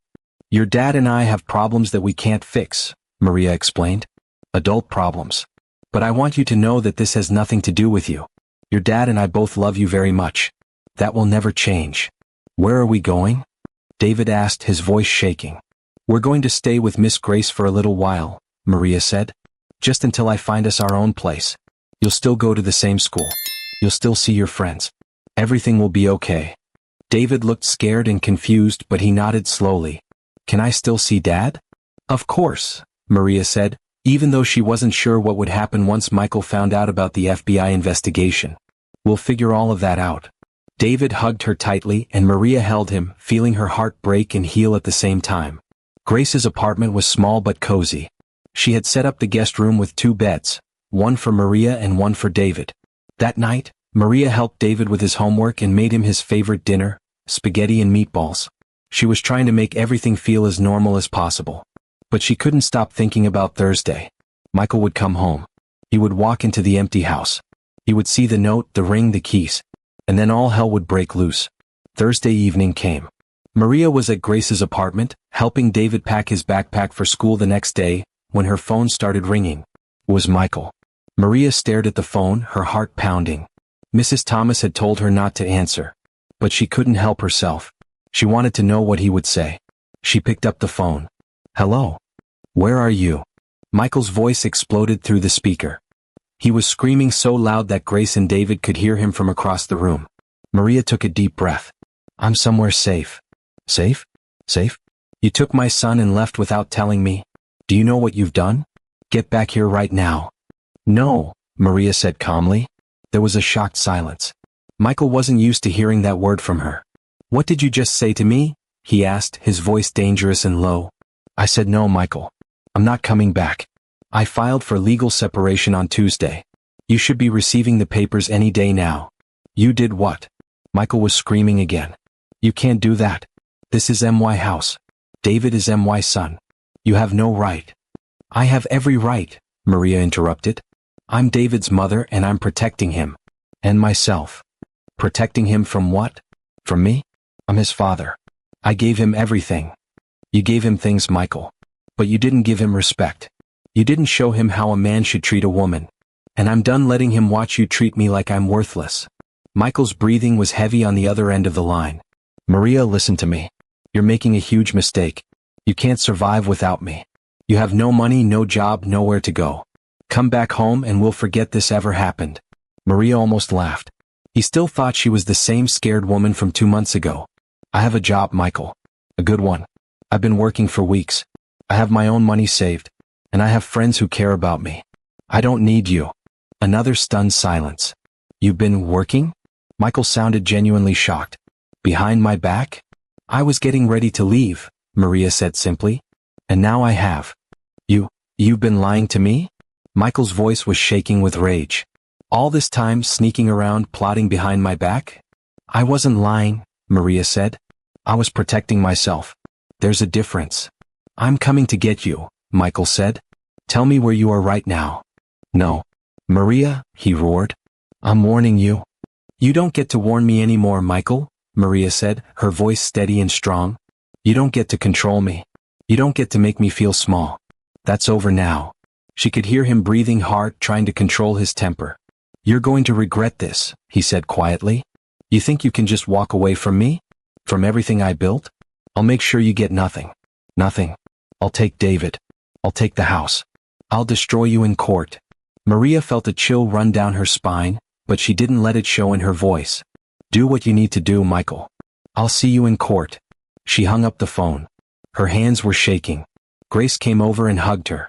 Your dad and I have problems that we can't fix, Maria explained. Adult problems. But I want you to know that this has nothing to do with you. Your dad and I both love you very much. That will never change. Where are we going? David asked, his voice shaking. We're going to stay with Miss Grace for a little while, Maria said. Just until I find us our own place. You'll still go to the same school. You'll still see your friends. Everything will be okay. David looked scared and confused, but he nodded slowly. "Can I still see Dad?" "Of course," Maria said, even though she wasn't sure what would happen once Michael found out about the FBI investigation. "We'll figure all of that out." David hugged her tightly and Maria held him, feeling her heart break and heal at the same time. Grace's apartment was small but cozy. She had set up the guest room with 2 beds, one for Maria and one for David. That night, Maria helped David with his homework and made him his favorite dinner, spaghetti and meatballs. She was trying to make everything feel as normal as possible. But she couldn't stop thinking about Thursday. Michael would come home. He would walk into the empty house. He would see the note, the ring, the keys. And then all hell would break loose. Thursday evening came. Maria was at Grace's apartment, helping David pack his backpack for school the next day, when her phone started ringing. It was Michael. Maria stared at the phone, her heart pounding. Mrs. Thomas had told her not to answer. But she couldn't help herself. She wanted to know what he would say. She picked up the phone. "Hello. Where are you?" Michael's voice exploded through the speaker. He was screaming so loud that Grace and David could hear him from across the room. Maria took a deep breath. "I'm somewhere safe." "Safe? Safe? You took my son and left without telling me. Do you know what you've done? Get back here right now." "No," Maria said calmly. There was a shocked silence. Michael wasn't used to hearing that word from her. "What did you just say to me?" he asked, his voice dangerous and low. "I said no, Michael. I'm not coming back. I filed for legal separation on Tuesday. You should be receiving the papers any day now." "You did what?" Michael was screaming again. "You can't do that. This is MY house. David is MY's son. You have no right." "I have every right," Maria interrupted. "I'm David's mother and I'm protecting him. And myself." "Protecting him from what?" "From me? I'm his father. I gave him everything." "You gave him things, Michael. But you didn't give him respect. You didn't show him how a man should treat a woman. And I'm done letting him watch you treat me like I'm worthless." Michael's breathing was heavy on the other end of the line. "Maria, listen to me. You're making a huge mistake. You can't survive without me. You have no money, no job, nowhere to go. Come back home and we'll forget this ever happened." Maria almost laughed. He still thought she was the same scared woman from 2 months ago. "I have a job, Michael. A good one. I've been working for weeks. I have my own money saved. And I have friends who care about me. I don't need you." Another stunned silence. "You've been working?" Michael sounded genuinely shocked. "Behind my back?" "I was getting ready to leave," Maria said simply. "And now I have." You've been lying to me?" Michael's voice was shaking with rage. "All this time sneaking around plotting behind my back?" "I wasn't lying," Maria said. "I was protecting myself. There's a difference." "I'm coming to get you," Michael said. "Tell me where you are right now." "No. Maria," he roared. "I'm warning you." "You don't get to warn me anymore, Michael," Maria said, her voice steady and strong. "You don't get to control me. You don't get to make me feel small. That's over now." She could hear him breathing hard, trying to control his temper. "You're going to regret this," he said quietly. "You think you can just walk away from me? From everything I built? I'll make sure you get nothing. Nothing. I'll take David. I'll take the house. I'll destroy you in court." Maria felt a chill run down her spine, but she didn't let it show in her voice. "Do what you need to do, Michael. I'll see you in court." She hung up the phone. Her hands were shaking. Grace came over and hugged her.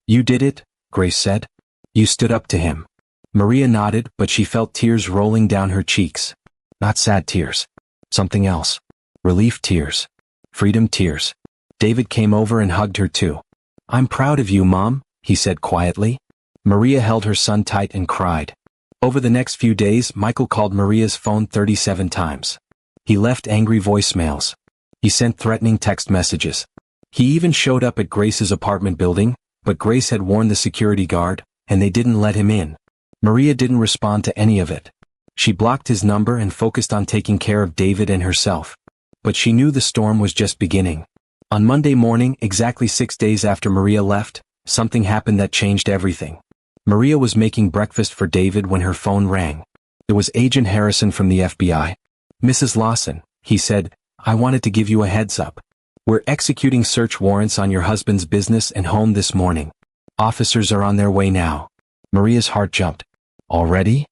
"You did it," Grace said. "You stood up to him." Maria nodded, but she felt tears rolling down her cheeks. Not sad tears. Something else. Relief tears. Freedom tears. David came over and hugged her too. "I'm proud of you, Mom," he said quietly. Maria held her son tight and cried. Over the next few days, Michael called Maria's phone 37 times. He left angry voicemails. He sent threatening text messages. He even showed up at Grace's apartment building, but Grace had warned the security guard, and they didn't let him in. Maria didn't respond to any of it. She blocked his number and focused on taking care of David and herself. But she knew the storm was just beginning. On Monday morning, exactly 6 days after Maria left, something happened that changed everything. Maria was making breakfast for David when her phone rang. It was Agent Harrison from the FBI. "Mrs. Lawson," he said, "I wanted to give you a heads up. We're executing search warrants on your husband's business and home this morning. Officers are on their way now." Maria's heart jumped. "Already?"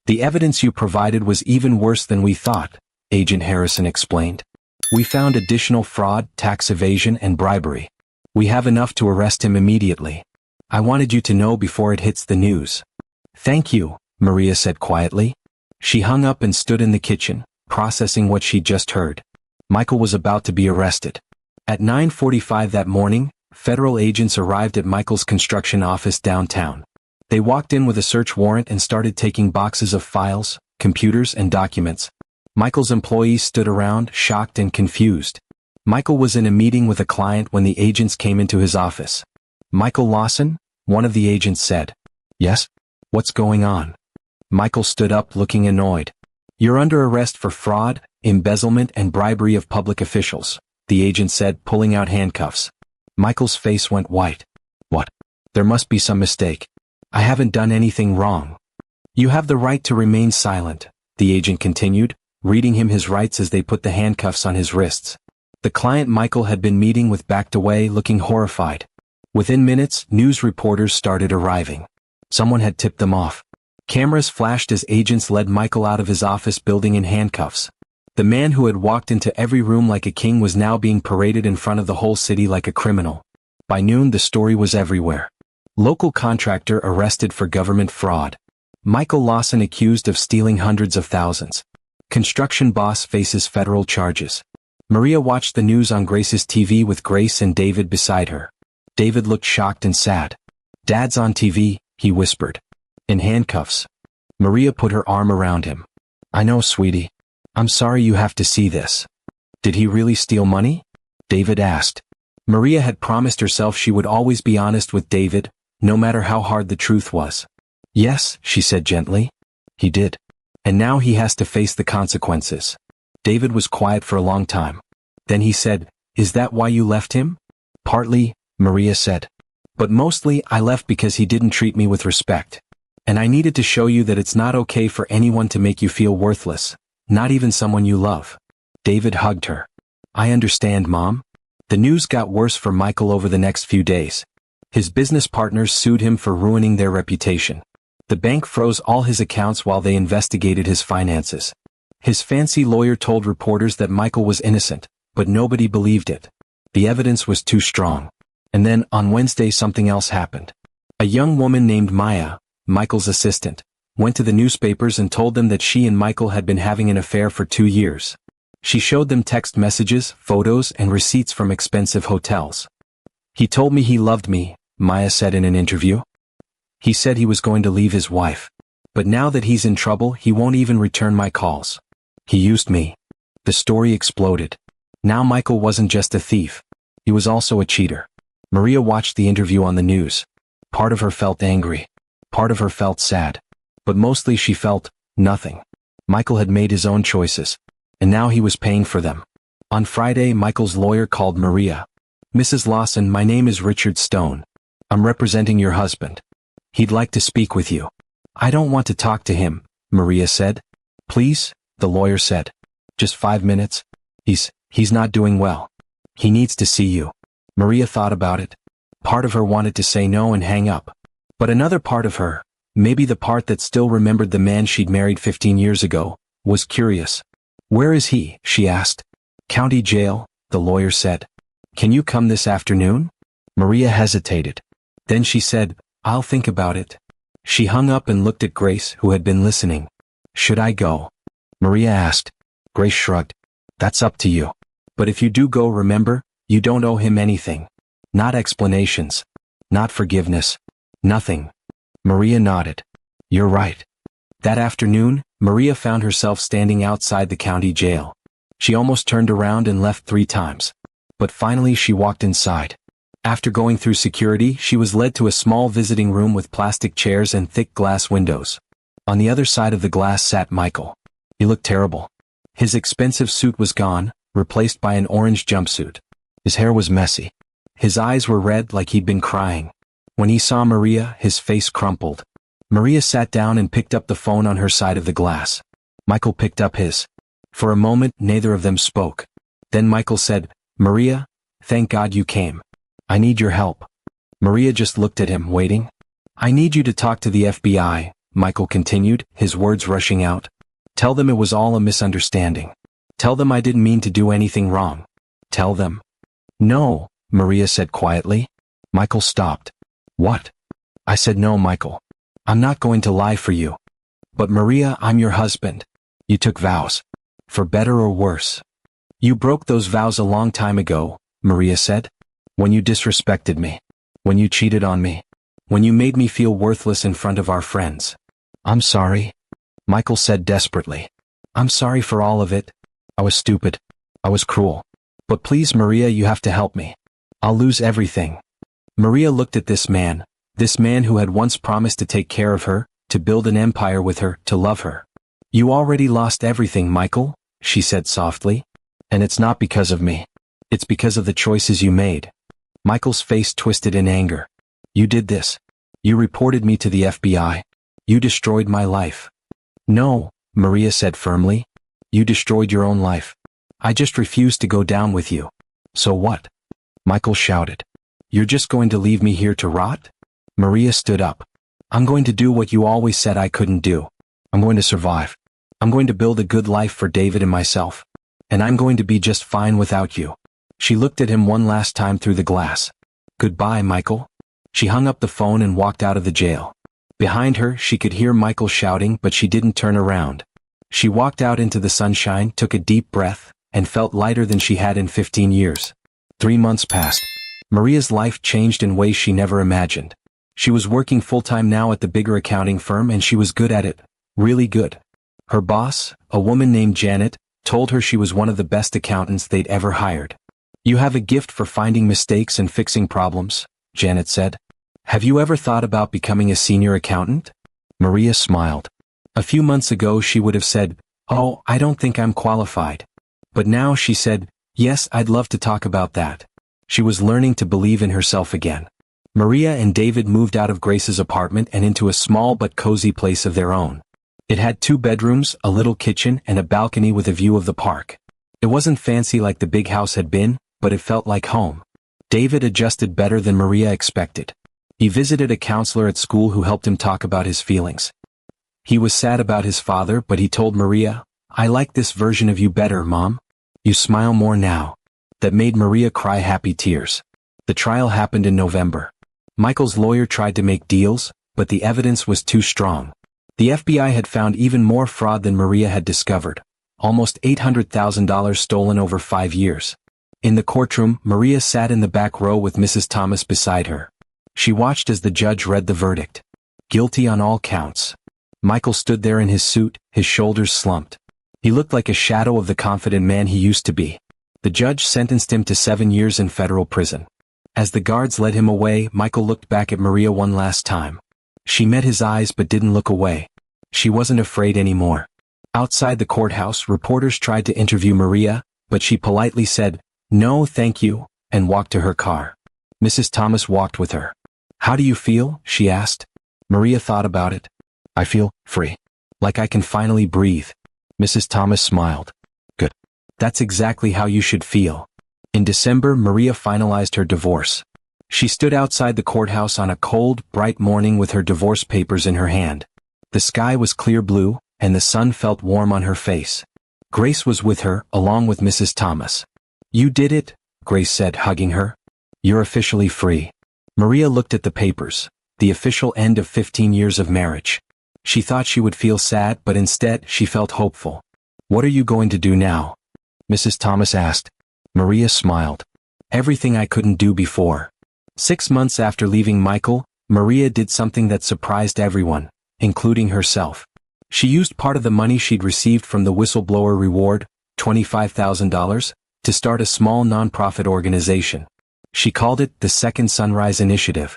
"The evidence you provided was even worse than we thought," Agent Harrison explained. We found additional fraud, tax evasion, and bribery. We have enough to arrest him immediately. I wanted you to know before it hits the news. Thank you, Maria said quietly. She hung up and stood in the kitchen, processing what she'd just heard. Michael was about to be arrested. At 9:45 that morning, federal agents arrived at Michael's construction office downtown. They walked in with a search warrant and started taking boxes of files, computers, and documents. Michael's employees stood around, shocked and confused. Michael was in a meeting with a client when the agents came into his office. Michael Lawson? One of the agents said. Yes? What's going on? Michael stood up looking annoyed. You're under arrest for fraud, embezzlement and bribery of public officials, the agent said, pulling out handcuffs. Michael's face went white. What? There must be some mistake. I haven't done anything wrong. You have the right to remain silent, the agent continued, reading him his rights as they put the handcuffs on his wrists. The client Michael had been meeting with backed away looking horrified. Within minutes, news reporters started arriving. Someone had tipped them off. Cameras flashed as agents led Michael out of his office building in handcuffs. The man who had walked into every room like a king was now being paraded in front of the whole city like a criminal. By noon, the story was everywhere. Local contractor arrested for government fraud. Michael Lawson accused of stealing hundreds of thousands. Construction boss faces federal charges. Maria watched the news on Grace's TV with Grace and David beside her. David looked shocked and sad. Dad's on TV, he whispered. In handcuffs. Maria put her arm around him. I know, sweetie. I'm sorry you have to see this. Did he really steal money? David asked. Maria had promised herself she would always be honest with David, no matter how hard the truth was. Yes, she said gently. He did. And now he has to face the consequences. David was quiet for a long time. Then he said, Is that why you left him? Partly, Maria said. But mostly I left because he didn't treat me with respect. And I needed to show you that it's not okay for anyone to make you feel worthless, not even someone you love. David hugged her. I understand, Mom. The news got worse for Michael over the next few days. His business partners sued him for ruining their reputation. The bank froze all his accounts while they investigated his finances. His fancy lawyer told reporters that Michael was innocent, but nobody believed it. The evidence was too strong. And then, on Wednesday, something else happened. A young woman named Maya, Michael's assistant, went to the newspapers and told them that she and Michael had been having an affair for 2 years. She showed them text messages, photos, and receipts from expensive hotels. He told me he loved me, Maya said in an interview. He said he was going to leave his wife. But now that he's in trouble, he won't even return my calls. He used me. The story exploded. Now Michael wasn't just a thief. He was also a cheater. Maria watched the interview on the news. Part of her felt angry. Part of her felt sad. But mostly she felt nothing. Michael had made his own choices. And now he was paying for them. On Friday, Michael's lawyer called Maria. Mrs. Lawson, my name is Richard Stone. I'm representing your husband. He'd like to speak with you. I don't want to talk to him, Maria said. Please, the lawyer said. Just 5 minutes. He's not doing well. He needs to see you. Maria thought about it. Part of her wanted to say no and hang up. But another part of her, maybe the part that still remembered the man she'd married 15 years ago, was curious. Where is he? She asked. County jail, the lawyer said. Can you come this afternoon? Maria hesitated. Then she said, I'll think about it. She hung up and looked at Grace, who had been listening. Should I go? Maria asked. Grace shrugged. That's up to you. But if you do go, remember, you don't owe him anything. Not explanations. Not forgiveness. Nothing. Maria nodded. You're right. That afternoon, Maria found herself standing outside the county jail. She almost turned around and left 3 times. But finally she walked inside. After going through security, she was led to a small visiting room with plastic chairs and thick glass windows. On the other side of the glass sat Michael. He looked terrible. His expensive suit was gone, replaced by an orange jumpsuit. His hair was messy. His eyes were red like he'd been crying. When he saw Maria, his face crumpled. Maria sat down and picked up the phone on her side of the glass. Michael picked up his. For a moment, neither of them spoke. Then Michael said, Maria, thank God you came. I need your help. Maria just looked at him, waiting. I need you to talk to the FBI, Michael continued, his words rushing out. Tell them it was all a misunderstanding. Tell them I didn't mean to do anything wrong. Tell them. No, Maria said quietly. Michael stopped. What? I said no, Michael. I'm not going to lie for you. But Maria, I'm your husband. You took vows. For better or worse. You broke those vows a long time ago, Maria said. When you disrespected me. When you cheated on me. When you made me feel worthless in front of our friends. I'm sorry. Michael said desperately. I'm sorry for all of it. I was stupid. I was cruel. But please, Maria, you have to help me. I'll lose everything. Maria looked at this man who had once promised to take care of her, to build an empire with her, to love her. You already lost everything, Michael, she said softly. And it's not because of me. It's because of the choices you made. Michael's face twisted in anger. You did this. You reported me to the FBI. You destroyed my life. No, Maria said firmly. You destroyed your own life. I just refused to go down with you. So what? Michael shouted. You're just going to leave me here to rot? Maria stood up. I'm going to do what you always said I couldn't do. I'm going to survive. I'm going to build a good life for David and myself. And I'm going to be just fine without you. She looked at him one last time through the glass. Goodbye, Michael. She hung up the phone and walked out of the jail. Behind her, she could hear Michael shouting, but she didn't turn around. She walked out into the sunshine, took a deep breath, and felt lighter than she had in 15 years. 3 months passed. Maria's life changed in ways she never imagined. She was working full-time now at the bigger accounting firm, and she was good at it. Really good. Her boss, a woman named Janet, told her she was one of the best accountants they'd ever hired. You have a gift for finding mistakes and fixing problems, Janet said. Have you ever thought about becoming a senior accountant? Maria smiled. A few months ago she would have said, oh, I don't think I'm qualified. But now she said, yes, I'd love to talk about that. She was learning to believe in herself again. Maria and David moved out of Grace's apartment and into a small but cozy place of their own. It had 2 bedrooms, a little kitchen, and a balcony with a view of the park. It wasn't fancy like the big house had been, but it felt like home. David adjusted better than Maria expected. He visited a counselor at school who helped him talk about his feelings. He was sad about his father, but he told Maria, I like this version of you better, Mom. You smile more now. That made Maria cry happy tears. The trial happened in November. Michael's lawyer tried to make deals, but the evidence was too strong. The FBI had found even more fraud than Maria had discovered. Almost $800,000 stolen over 5 years. In the courtroom, Maria sat in the back row with Mrs. Thomas beside her. She watched as the judge read the verdict. Guilty on all counts. Michael stood there in his suit, his shoulders slumped. He looked like a shadow of the confident man he used to be. The judge sentenced him to 7 years in federal prison. As the guards led him away, Michael looked back at Maria one last time. She met his eyes but didn't look away. She wasn't afraid anymore. Outside the courthouse, reporters tried to interview Maria, but she politely said, no, thank you, and walked to her car. Mrs. Thomas walked with her. How do you feel? She asked. Maria thought about it. I feel free. Like I can finally breathe. Mrs. Thomas smiled. Good. That's exactly how you should feel. In December, Maria finalized her divorce. She stood outside the courthouse on a cold, bright morning with her divorce papers in her hand. The sky was clear blue, and the sun felt warm on her face. Grace was with her, along with Mrs. Thomas. You did it, Grace said, hugging her. You're officially free. Maria looked at the papers, the official end of 15 years of marriage. She thought she would feel sad, but instead she felt hopeful. What are you going to do now? Mrs. Thomas asked. Maria smiled. Everything I couldn't do before. 6 months after leaving Michael, Maria did something that surprised everyone, including herself. She used part of the money she'd received from the whistleblower reward, $25,000, to start a small nonprofit organization. She called it the Second Sunrise Initiative.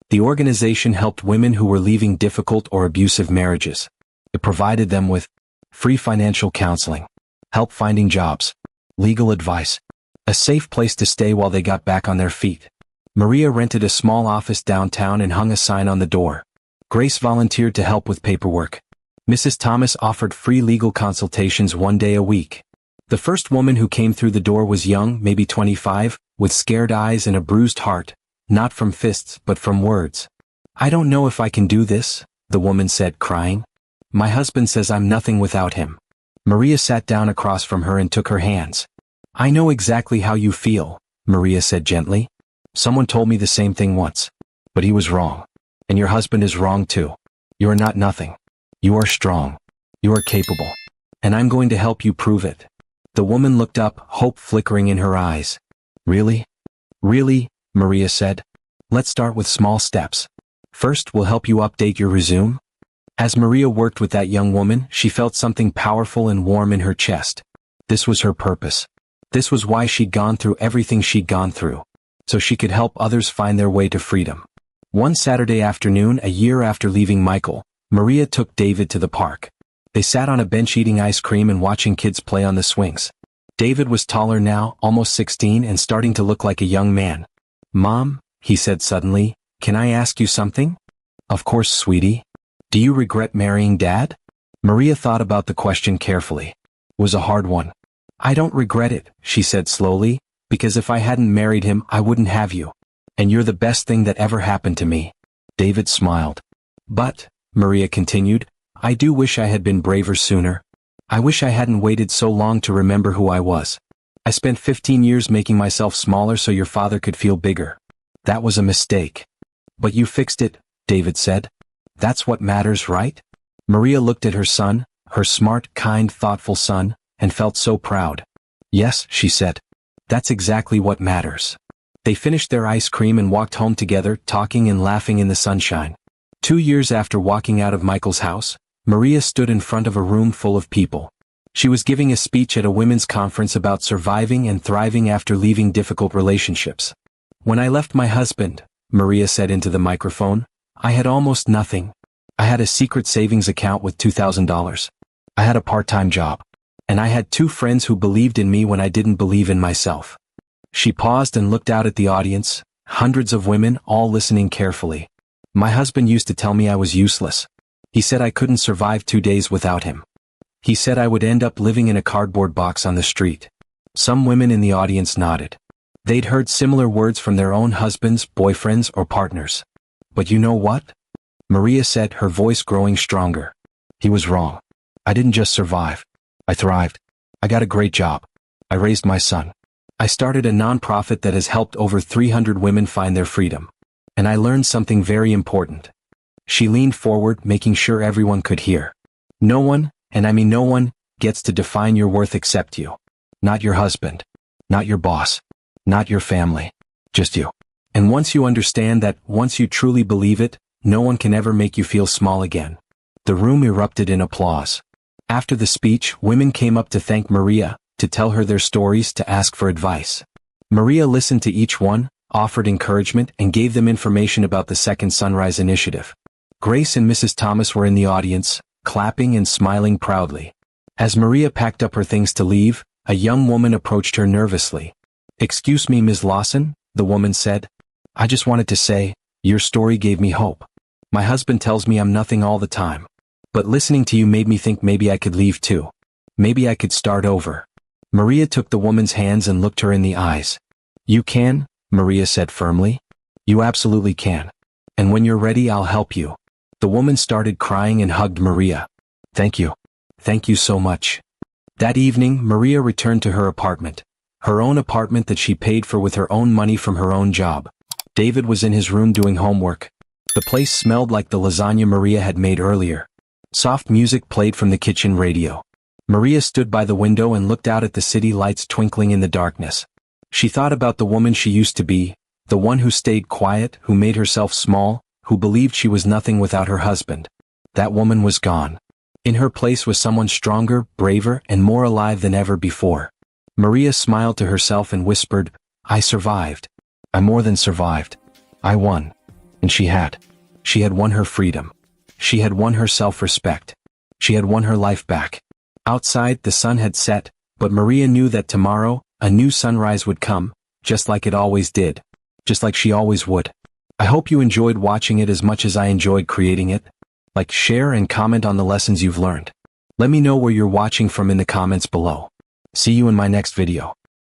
The organization helped women who were leaving difficult or abusive marriages. It provided them with free financial counseling, help finding jobs, legal advice, a safe place to stay while they got back on their feet. Maria rented a small office downtown and hung a sign on the door. Grace volunteered to help with paperwork. Mrs. Thomas offered free legal consultations 1 day a week. The first woman who came through the door was young, maybe 25, with scared eyes and a bruised heart, not from fists but from words. I don't know if I can do this, the woman said, crying. My husband says I'm nothing without him. Maria sat down across from her and took her hands. I know exactly how you feel, Maria said gently. Someone told me the same thing once. But he was wrong. And your husband is wrong too. You are not nothing. You are strong. You are capable. And I'm going to help you prove it. The woman looked up, hope flickering in her eyes. Really? Really? Maria said. Let's start with small steps. First, we'll help you update your resume. As Maria worked with that young woman, she felt something powerful and warm in her chest. This was her purpose. This was why she'd gone through everything she'd gone through. So she could help others find their way to freedom. One Saturday afternoon, a year after leaving Michael, Maria took David to the park. They sat on a bench eating ice cream and watching kids play on the swings. David was taller now, almost 16, and starting to look like a young man. Mom, he said suddenly, can I ask you something? Of course, sweetie. Do you regret marrying Dad? Maria thought about the question carefully. It was a hard one. I don't regret it, she said slowly, because if I hadn't married him, I wouldn't have you. And you're the best thing that ever happened to me. David smiled. But, Maria continued, I do wish I had been braver sooner. I wish I hadn't waited so long to remember who I was. I spent 15 years making myself smaller so your father could feel bigger. That was a mistake. But you fixed it, David said. That's what matters, right? Maria looked at her son, her smart, kind, thoughtful son, and felt so proud. Yes, she said. That's exactly what matters. They finished their ice cream and walked home together, talking and laughing in the sunshine. 2 years after walking out of Michael's house, Maria stood in front of a room full of people. She was giving a speech at a women's conference about surviving and thriving after leaving difficult relationships. When I left my husband, Maria said into the microphone, I had almost nothing. I had a secret savings account with $2,000. I had a part-time job. And I had 2 friends who believed in me when I didn't believe in myself. She paused and looked out at the audience, hundreds of women, all listening carefully. My husband used to tell me I was useless. He said I couldn't survive 2 days without him. He said I would end up living in a cardboard box on the street. Some women in the audience nodded. They'd heard similar words from their own husbands, boyfriends, or partners. But you know what? Maria said, her voice growing stronger. He was wrong. I didn't just survive. I thrived. I got a great job. I raised my son. I started a nonprofit that has helped over 300 women find their freedom. And I learned something very important. She leaned forward, making sure everyone could hear. No one, and I mean no one, gets to define your worth except you. Not your husband. Not your boss. Not your family. Just you. And once you understand that, once you truly believe it, no one can ever make you feel small again. The room erupted in applause. After the speech, women came up to thank Maria, to tell her their stories, to ask for advice. Maria listened to each one, offered encouragement, and gave them information about the Second Sunrise Initiative. Grace and Mrs. Thomas were in the audience, clapping and smiling proudly. As Maria packed up her things to leave, a young woman approached her nervously. Excuse me, Ms. Lawson, the woman said. I just wanted to say, your story gave me hope. My husband tells me I'm nothing all the time. But listening to you made me think maybe I could leave too. Maybe I could start over. Maria took the woman's hands and looked her in the eyes. You can, Maria said firmly. You absolutely can. And when you're ready, I'll help you. The woman started crying and hugged Maria. Thank you. Thank you so much. That evening, Maria returned to her apartment. Her own apartment that she paid for with her own money from her own job. David was in his room doing homework. The place smelled like the lasagna Maria had made earlier. Soft music played from the kitchen radio. Maria stood by the window and looked out at the city lights twinkling in the darkness. She thought about the woman she used to be, the one who stayed quiet, who made herself small, who believed she was nothing without her husband. That woman was gone. In her place was someone stronger, braver, and more alive than ever before. Maria smiled to herself and whispered, I survived. I more than survived. I won. And she had. She had won her freedom. She had won her self-respect. She had won her life back. Outside, the sun had set, but Maria knew that tomorrow, a new sunrise would come, just like it always did. Just like she always would. I hope you enjoyed watching it as much as I enjoyed creating it. Like, share, and comment on the lessons you've learned. Let me know where you're watching from in the comments below. See you in my next video.